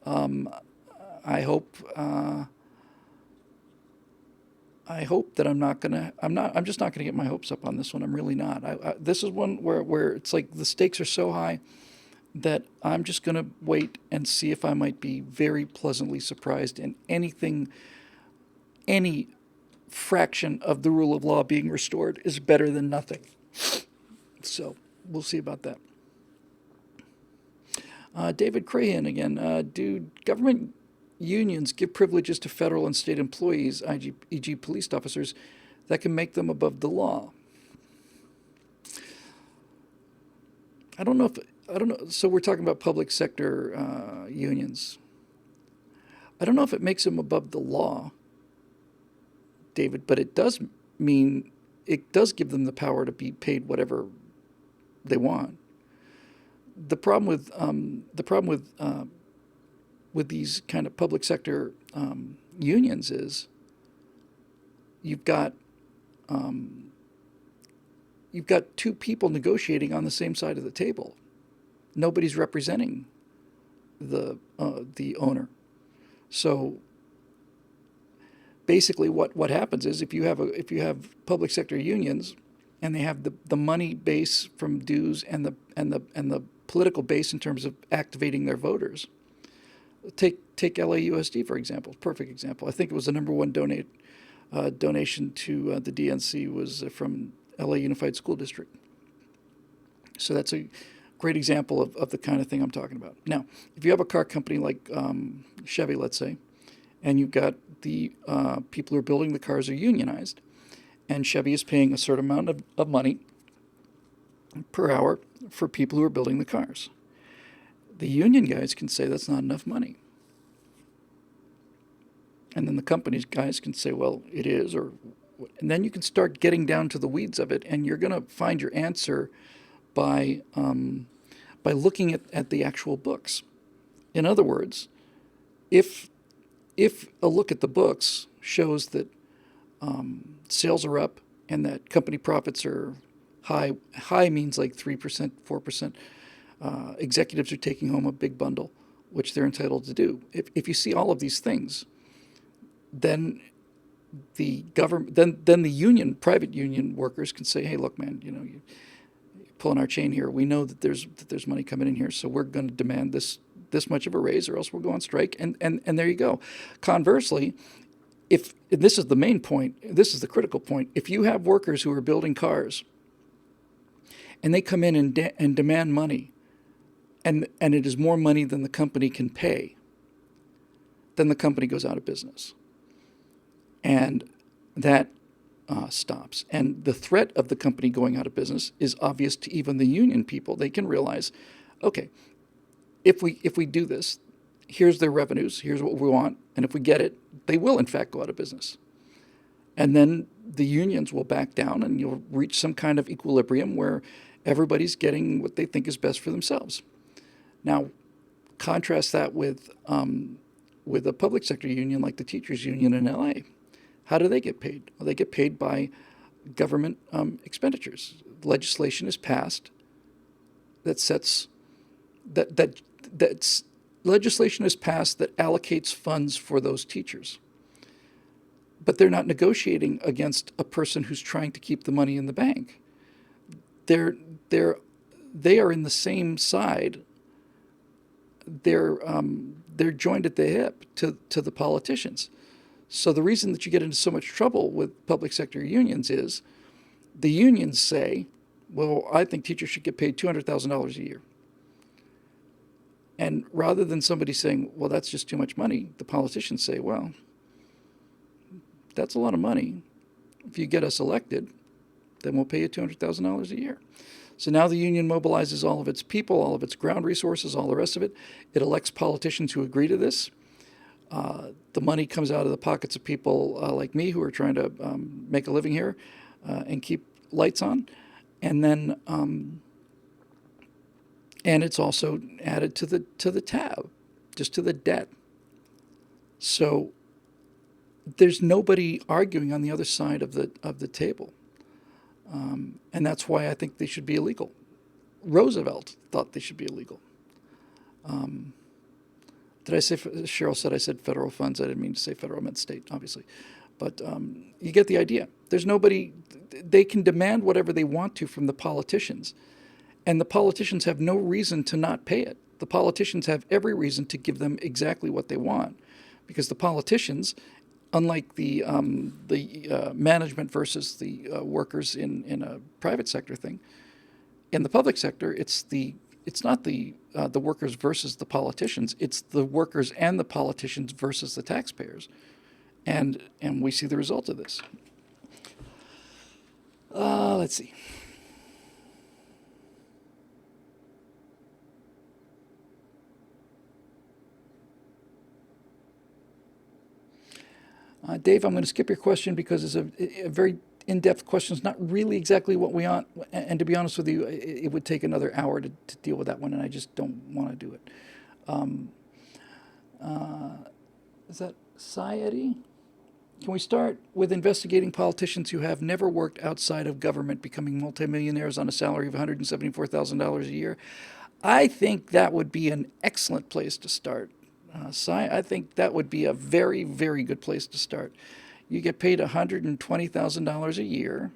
I hope. I hope that I'm not gonna. I'm not. I'm just not gonna get my hopes up on this one. I'm really not. This is one where it's like the stakes are so high that I'm just gonna wait and see if I might be very pleasantly surprised in anything, any fraction of the rule of law being restored is better than nothing. So we'll see about that. David Crahan again. Do government unions give privileges to federal and state employees, e.g., police officers, that can make them above the law? I don't know if I don't know. So we're talking about public sector unions. I don't know if it makes them above the law, David, but it does mean it does give them the power to be paid whatever they want. The problem with these kind of public sector unions is you've got you've got two people negotiating on the same side of the table. Nobody's representing the owner. So basically, what happens is if you have public sector unions and they have the money base from dues and the political base in terms of activating their voters. Take LAUSD for example, perfect example. I think it was the number one donation to the DNC was from LA Unified School District. So that's a great example of the kind of thing I'm talking about. Now, if you have a car company like Chevy, let's say, and you've got the people who are building the cars are unionized, and Chevy is paying a certain amount of money per hour for people who are building the cars. The union guys can say that's not enough money. And then the company's guys can say, well, it is, and then you can start getting down to the weeds of it, and you're going to find your answer by looking at the actual books. In other words, if a look at the books shows that sales are up and that company profits are high means like 3%, 4%. Executives are taking home a big bundle, which they're entitled to do. If you see all of these things, then the government, then the union, private union workers can say, hey, look, man, you're pulling our chain here. We know that there's money coming in here, so we're going to demand this much of a raise, or else we'll go on strike. And there you go. Conversely, and this is the main point, this is the critical point. If you have workers who are building cars, and they come in and demand money, and it is more money than the company can pay, then the company goes out of business. And that stops. And the threat of the company going out of business is obvious to even the union people. They can realize, okay, if we do this, here's their revenues, here's what we want, and if we get it, they will in fact go out of business. And then the unions will back down, and you'll reach some kind of equilibrium where everybody's getting what they think is best for themselves. Now, contrast that with a public sector union like the teachers union in LA. How do they get paid? Well, they get paid by government expenditures. Legislation is passed that sets that's legislation is passed that allocates funds for those teachers. But they're not negotiating against a person who's trying to keep the money in the bank. They are in the same side. They're joined at the hip to the politicians. So the reason that you get into so much trouble with public sector unions is the unions say, well, I think teachers should get paid $200,000 a year. And rather than somebody saying, well, that's just too much money, the politicians say, well, that's a lot of money. If you get us elected, then we'll pay you $200,000 a year. So now the union mobilizes all of its people, all of its ground resources, all the rest of it. It elects politicians who agree to this. The money comes out of the pockets of people like me who are trying to make a living here and keep lights on. And then and it's also added to the tab, just to the debt. So there's nobody arguing on the other side of the table, and that's why I think they should be illegal. Roosevelt thought they should be illegal. Did I say, Cheryl said I said federal funds. I didn't mean to say federal, I meant state, obviously. But you get the idea. There's nobody, they can demand whatever they want to from the politicians. And the politicians have no reason to not pay it. The politicians have every reason to give them exactly what they want. Because the politicians, unlike the management versus the workers in a private sector thing, in the public sector, it's not the workers versus the politicians. It's the workers and the politicians versus the taxpayers, and we see the result of this. Let's see. Dave, I'm going to skip your question because it's a very in-depth question. It's not really exactly what we want, and to be honest with you, it would take another hour to deal with that one, and I just don't want to do it. Is that Eddie? Can we start with investigating politicians who have never worked outside of government becoming multimillionaires on a salary of $174,000 a year? I think that would be an excellent place to start. I think that would be a very, very good place to start. You get paid $120,000 a year.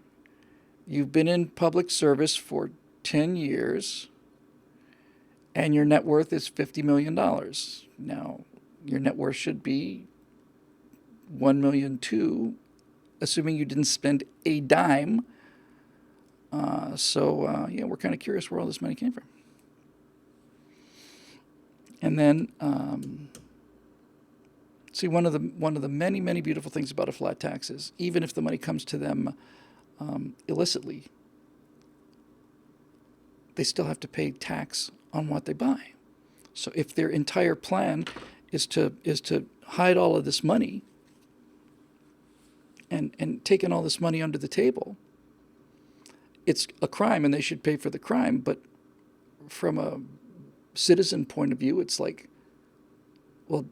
You've been in public service for 10 years, and your net worth is $50 million. Now, your net worth should be $1.2 million, assuming you didn't spend a dime. Yeah, we're kind of curious where all this money came from. And then, see, one of the many, many beautiful things about a flat tax is even if the money comes to them illicitly, they still have to pay tax on what they buy. So if their entire plan is to hide all of this money and taking all this money under the table, it's a crime and they should pay for the crime. But from a citizen point of view, it's like, well,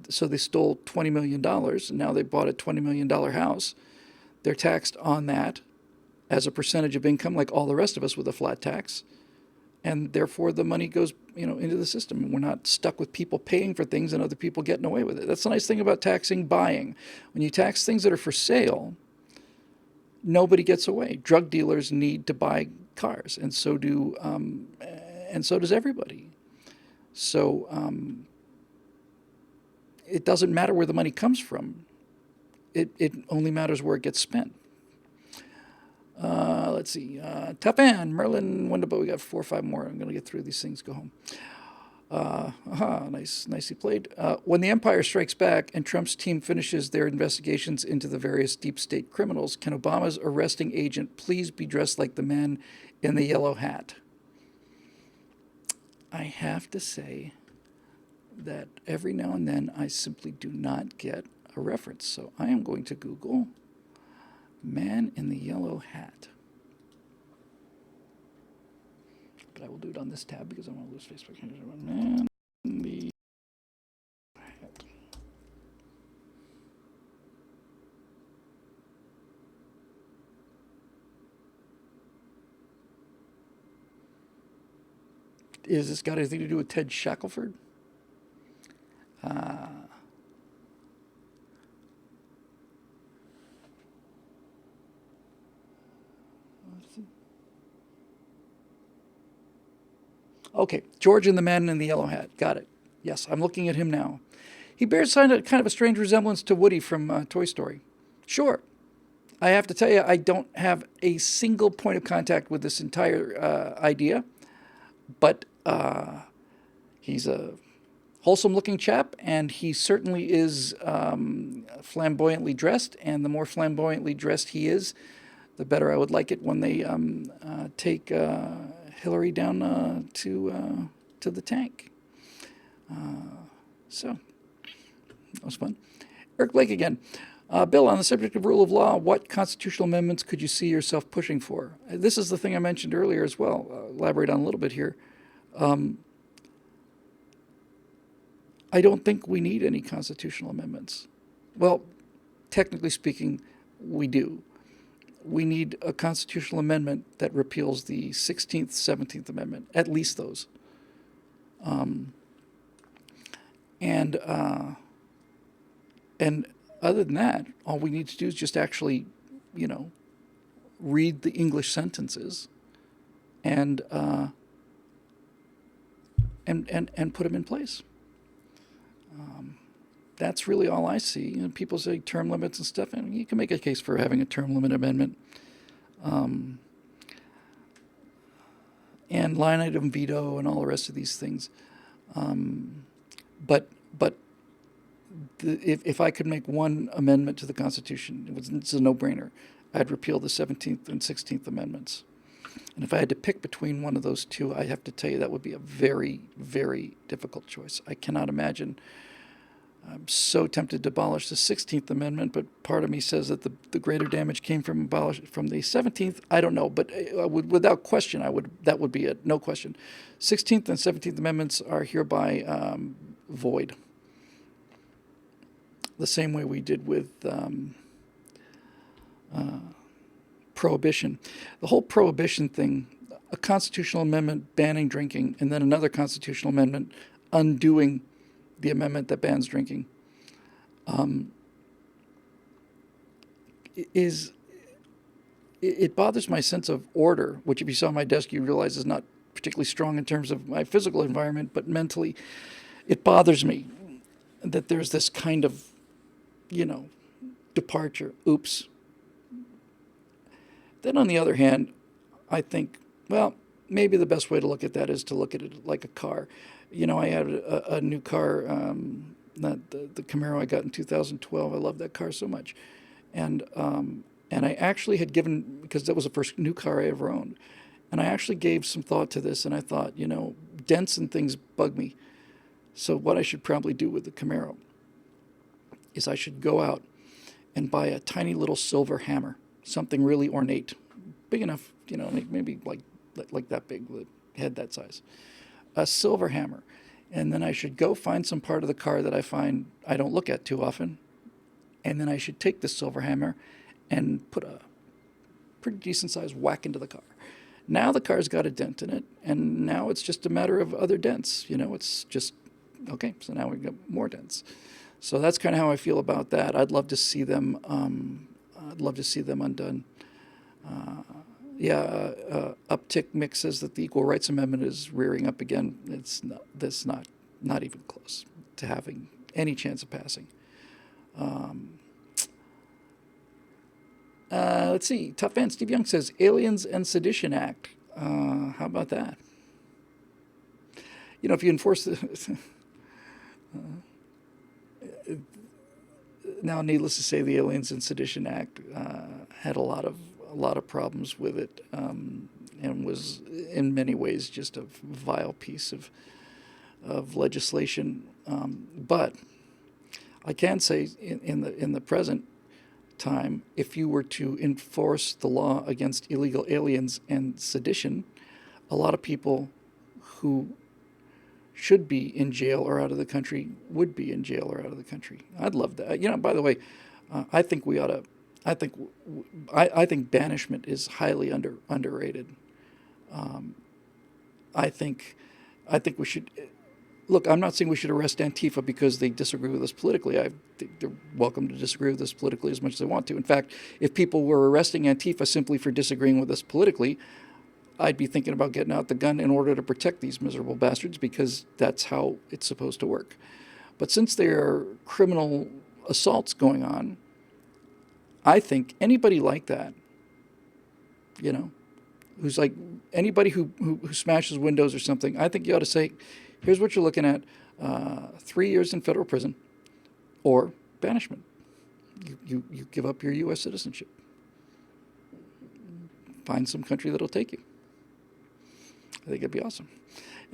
so they stole $20 million and now they bought a $20 million house. They're taxed on that as a percentage of income like all the rest of us with a flat tax. And therefore the money goes, into the system. We're not stuck with people paying for things and other people getting away with it. That's the nice thing about taxing buying. When you tax things that are for sale, nobody gets away. Drug dealers need to buy cars, and so does everybody. So it doesn't matter where the money comes from. It only matters where it gets spent. Let's see. Tough Ann, Merlin, Wendibo. We got 4 or 5 more. I'm going to get through these things, go home. Nicely played. When the Empire strikes back and Trump's team finishes their investigations into the various deep state criminals, can Obama's arresting agent please be dressed like the man in the yellow hat? I have to say that every now and then I simply do not get a reference. So I am going to Google man in the yellow hat. But I will do it on this tab because I don't want to lose Facebook. Man in the hat. Is this got anything to do with Ted Shackelford? Okay, George and the Man in the Yellow Hat. Got it. Yes, I'm looking at him now. He bears kind of a strange resemblance to Woody from Toy Story. Sure. I have to tell you, I don't have a single point of contact with this entire idea, but he's a wholesome-looking chap, and he certainly is flamboyantly dressed, and the more flamboyantly dressed he is, the better I would like it when they take Hillary down to the tank. So, that was fun. Eric Blake again. Bill, on the subject of rule of law, what constitutional amendments could you see yourself pushing for? This is the thing I mentioned earlier as well. Elaborate on a little bit here. I don't think we need any constitutional amendments. Well, technically speaking, we do. We need a constitutional amendment that repeals the 16th, 17th Amendment, at least those. And and other than that, all we need to do is just actually, you know, read the English sentences and and put them in place. That's really all I see. You know, people say term limits and stuff, and you can make a case for having a term limit amendment, and line item veto and all the rest of these things. But if I could make one amendment to the Constitution, it's a no-brainer. I'd repeal the 17th and 16th Amendments. And if I had to pick between one of those two, I have to tell you that would be a very, very difficult choice. I cannot imagine. I'm so tempted to abolish the 16th Amendment, but part of me says that the greater damage came from the 17th. I don't know, but without question, that would be it, no question. 16th and 17th Amendments are hereby void. The same way we did with prohibition. The whole prohibition thing, a constitutional amendment banning drinking, and then another constitutional amendment undoing the amendment that bans drinking, it bothers my sense of order, which if you saw my desk, you realize is not particularly strong in terms of my physical environment, but mentally, it bothers me that there's this kind of, you know, departure. Oops. Then on the other hand, I think, well, maybe the best way to look at that is to look at it like a car. You know, I had a new car, the Camaro I got in 2012. I love that car so much. And I actually had given, because that was the first new car I ever owned, and I actually gave some thought to this, and I thought, you know, dents and things bug me. So what I should probably do with the Camaro is I should go out and buy a tiny little silver hammer, something really ornate, big enough, you know, maybe like that big, the head that size, a silver hammer. And then I should go find some part of the car that I find I don't look at too often, and then I should take this silver hammer and put a pretty decent sized whack into the car. Now the car's got a dent in it, and now it's just a matter of other dents. You know, it's just, okay, so now we've got more dents. So that's kind of how I feel about that. I'd love to see them undone. Uptick Mix says that the Equal Rights Amendment is rearing up again. That's not even close to having any chance of passing. Let's see. Tough fan Steve Young says Aliens and Sedition Act. How about that? You know, if you enforce the now, needless to say, the Aliens and Sedition Act had a lot of problems with it, and was in many ways just a vile piece of legislation. But I can say, in the present time, if you were to enforce the law against illegal aliens and sedition, a lot of people who should be in jail or out of the country would be in jail or out of the country. I'd love that. You know, by the way, I think we ought to. I think banishment is highly underrated. I think we should. Look, I'm not saying we should arrest Antifa because they disagree with us politically. I think they're welcome to disagree with us politically as much as they want to. In fact, if people were arresting Antifa simply for disagreeing with us politically, I'd be thinking about getting out the gun in order to protect these miserable bastards, because that's how it's supposed to work. But since there are criminal assaults going on, I think anybody like that, you know, who's like anybody who smashes windows or something, I think you ought to say, here's what you're looking at, 3 years in federal prison or banishment. You give up your U.S. citizenship. Find some country that'll take you. I think it'd be awesome.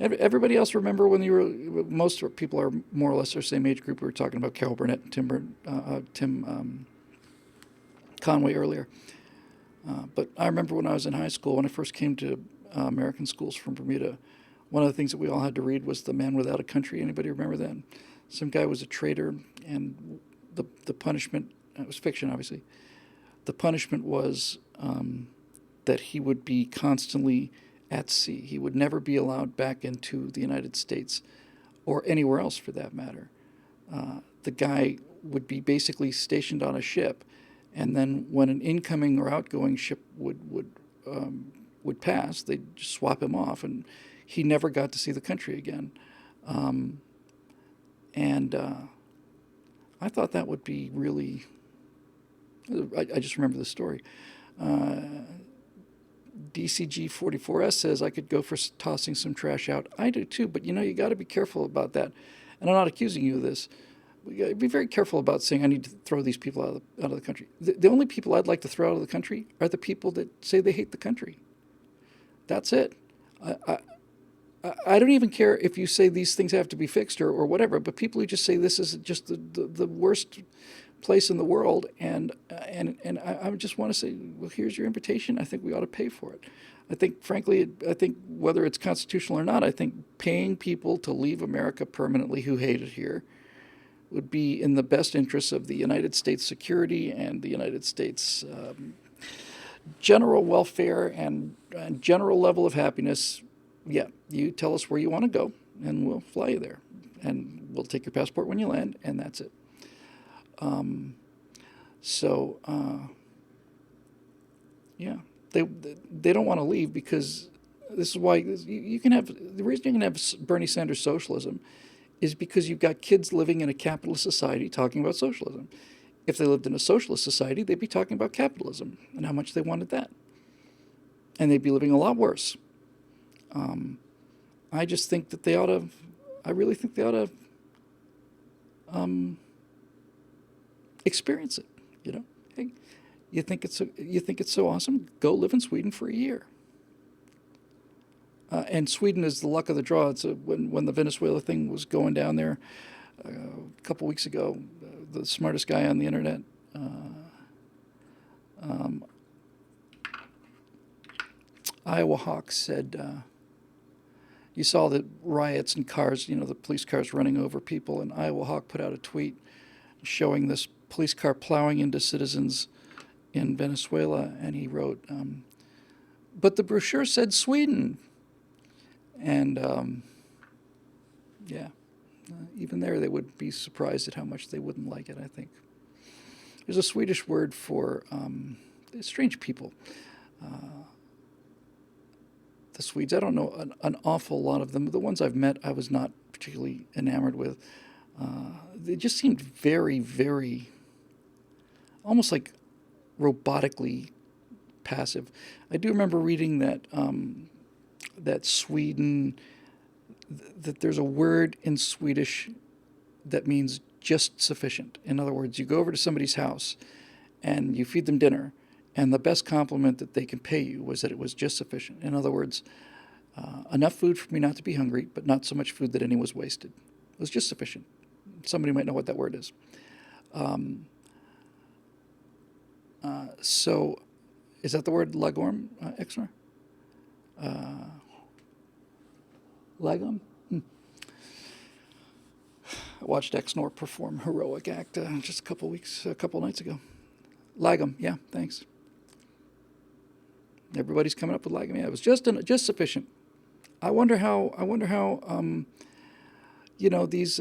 Everybody else remember when you were, most people are more or less our same age group. We were talking about Carol Burnett and Tim Conway earlier. But I remember when I was in high school, when I first came to American schools from Bermuda, one of the things that we all had to read was The Man Without a Country. Anybody remember that? Some guy was a traitor, and the punishment it was fiction, obviously. The punishment was that he would be constantly at sea. He would never be allowed back into the United States or anywhere else for that matter. The guy would be basically stationed on a ship, and then when an incoming or outgoing ship would pass, they'd just swap him off, and he never got to see the country again. And I thought that would be really. I just remember the story. DCG 44S says I could go for tossing some trash out. I do too, but you got to be careful about that. And I'm not accusing you of this. We got to be very careful about saying I need to throw these people out of the country. The only people I'd like to throw out of the country are the people that say they hate the country. That's it. I don't even care if you say these things have to be fixed or whatever, but people who just say this is just the worst place in the world, and I just want to say, well, here's your invitation. I think we ought to pay for it. I think, frankly, whether it's constitutional or not, I think paying people to leave America permanently who hate it here would be in the best interests of the United States security and the United States general welfare and general level of happiness. Yeah, you tell us where you want to go, and we'll fly you there, and we'll take your passport when you land, and that's it. Yeah, they don't want to leave because this is why you can have the reason you can have Bernie Sanders socialism is because you've got kids living in a capitalist society talking about socialism. If they lived in a socialist society, they'd be talking about capitalism and how much they wanted that, and they'd be living a lot worse. I just think that they ought to. I really think they ought to experience it. Hey, you think it's so awesome? Go live in Sweden for a year. And Sweden is the luck of the draw. It's when the Venezuela thing was going down there a couple weeks ago. The smartest guy on the internet. Iowa Hawk said. You saw the riots and cars, the police cars running over people, and Iowa Hawk put out a tweet showing this police car plowing into citizens in Venezuela, and he wrote, but the brochure said Sweden. And, even there they would be surprised at how much they wouldn't like it, I think. There's a Swedish word for strange people. The Swedes, I don't know an awful lot of them. The ones I've met, I was not particularly enamored with. They just seemed very, very, almost like robotically passive. I do remember reading that that Sweden, that there's a word in Swedish that means just sufficient. In other words, you go over to somebody's house and you feed them dinner, and the best compliment that they can pay you was that it was just sufficient. In other words, enough food for me not to be hungry, but not so much food that any was wasted. It was just sufficient. Somebody might know what that word is. So, is that the word lagorm, Exner? Lagom? I watched Exnor perform heroic act just a couple nights ago. Lagom, yeah, thanks. Everybody's coming up with lagom. Yeah, it was just sufficient. I wonder how these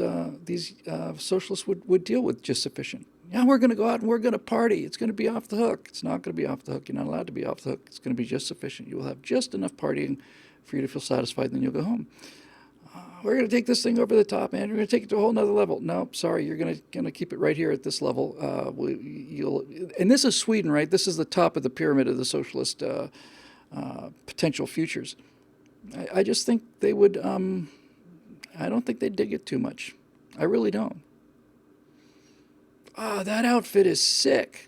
socialists would deal with just sufficient. Yeah, we're going to go out and we're going to party. It's going to be off the hook. It's not going to be off the hook. You're not allowed to be off the hook. It's going to be just sufficient. You will have just enough partying for you to feel satisfied, and then you'll go home. We're going to take this thing over the top, man. We're going to take it to a whole nother level. No, sorry, you're going to keep it right here at this level. And this is Sweden, right? This is the top of the pyramid of the socialist potential futures. I just think they would. I don't think they'd dig it too much. I really don't. That outfit is sick.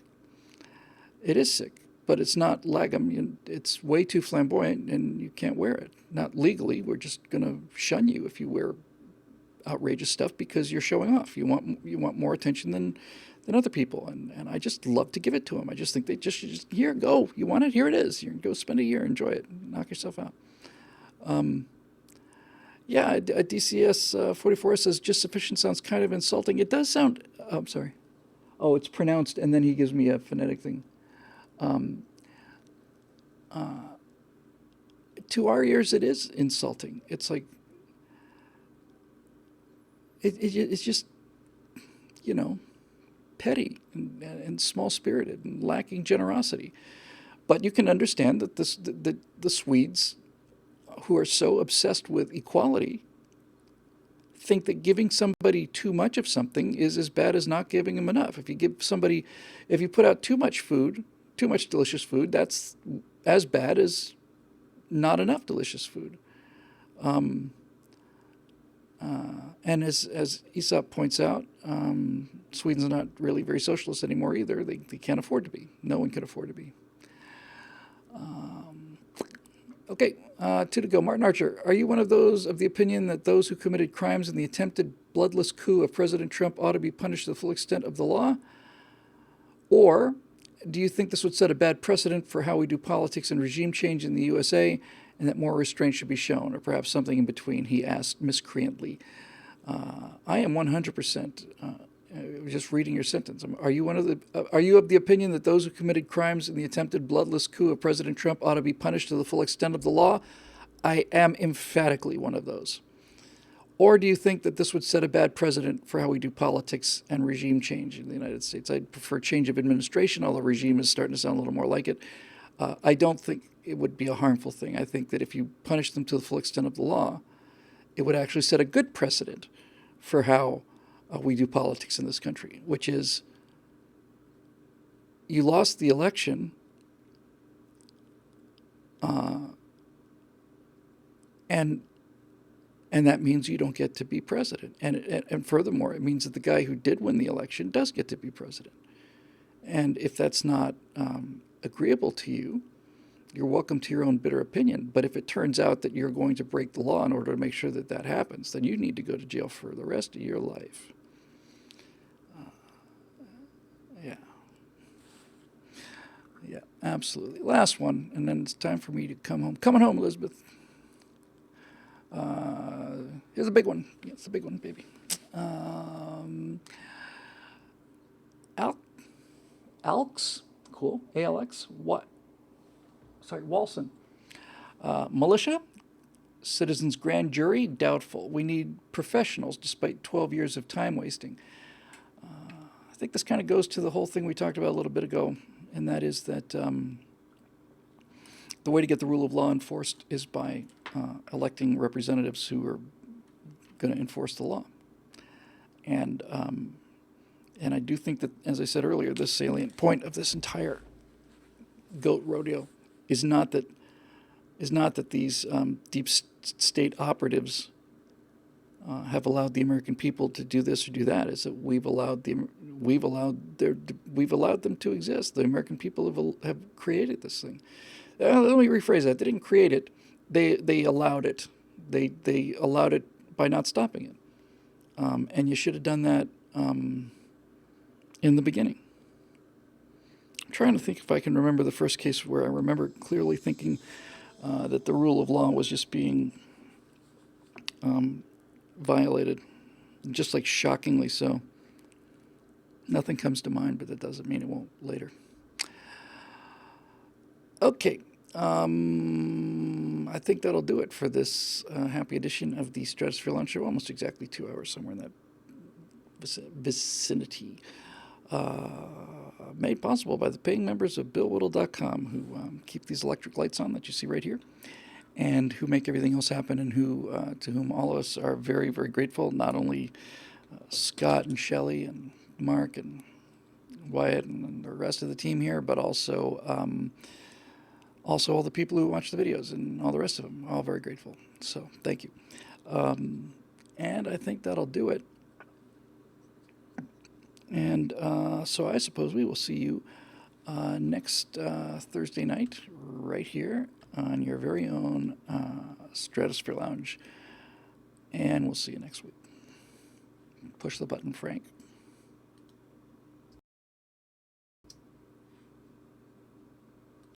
It is sick, but it's not lagom. It's way too flamboyant, and you can't wear it. Not legally. We're just going to shun you if you wear outrageous stuff because you're showing off. You want more attention than other people, and I just love to give it to them. I just think they just here, go. You want it? Here it is. You can go spend a year, enjoy it, knock yourself out. DCS 44 says just sufficient sounds kind of insulting. It does sound. I'm sorry. Oh, it's pronounced, and then he gives me a phonetic thing. Um, to our ears, it is insulting. It's like it's just, you know, petty and small spirited and lacking generosity. But you can understand that the Swedes, who are so obsessed with equality, think that giving somebody too much of something is as bad as not giving them enough. If you put out too much food, too much delicious food, that's as bad as not enough delicious food. Um, and as Aesop points out, Sweden's not really very socialist anymore either. They can't afford to be. No one can afford to be. Okay, two to go. Martin Archer, are you one of those of the opinion that those who committed crimes in the attempted bloodless coup of President Trump ought to be punished to the full extent of the law? Or do you think this would set a bad precedent for how we do politics and regime change in the USA, and that more restraint should be shown, or perhaps something in between? He asked miscreantly. I am 100%. Just reading your sentence. Are you Are you of the opinion that those who committed crimes in the attempted bloodless coup of President Trump ought to be punished to the full extent of the law? I am emphatically one of those. Or do you think that this would set a bad precedent for how we do politics and regime change in the United States? I'd prefer change of administration, although regime is starting to sound a little more like it. I don't think it would be a harmful thing. I think that if you punish them to the full extent of the law, it would actually set a good precedent for how we do politics in this country, which is you lost the election, and that means you don't get to be president. And furthermore, it means that the guy who did win the election does get to be president. And if that's not agreeable to you, you're welcome to your own bitter opinion. But if it turns out that you're going to break the law in order to make sure that that happens, then you need to go to jail for the rest of your life. Yeah. Yeah, absolutely. Last one, and then it's time for me to come home. Coming home, Elizabeth. Here's a big one. Yeah, it's a big one, baby. Al- Alx, cool. ALX, what? Sorry, Walson. Militia, citizens grand jury, doubtful. We need professionals despite 12 years of time wasting. I think this kind of goes to the whole thing we talked about a little bit ago, and that is that the way to get the rule of law enforced is by electing representatives who are going to enforce the law. And I do think that, as I said earlier, the salient point of this entire goat rodeo is not that these deep state operatives have allowed the American people to do this or do that. Is that we've allowed them to exist. The American people have created this thing. Let me rephrase that. They didn't create it. They allowed it. They allowed it by not stopping it. And you should have done that in the beginning. I'm trying to think if I can remember the first case where I remember clearly thinking that the rule of law was just being violated, just like shockingly so. Nothing comes to mind, but that doesn't mean it won't later. Okay. I think that'll do it for this happy edition of the Stratosphere Lounge Show. Almost exactly 2 hours, somewhere in that vicinity. Made possible by the paying members of BillWhittle.com, who keep these electric lights on that you see right here, and who make everything else happen, and who to whom all of us are very, very grateful. Not only Scott and Shelley and Mark and Wyatt and the rest of the team here, but also all the people who watch the videos and all the rest of them. All very grateful. So thank you. And I think that'll do it. And so I suppose we will see you next Thursday night right here on your very own Stratosphere Lounge. And we'll see you next week. Push the button, Frank.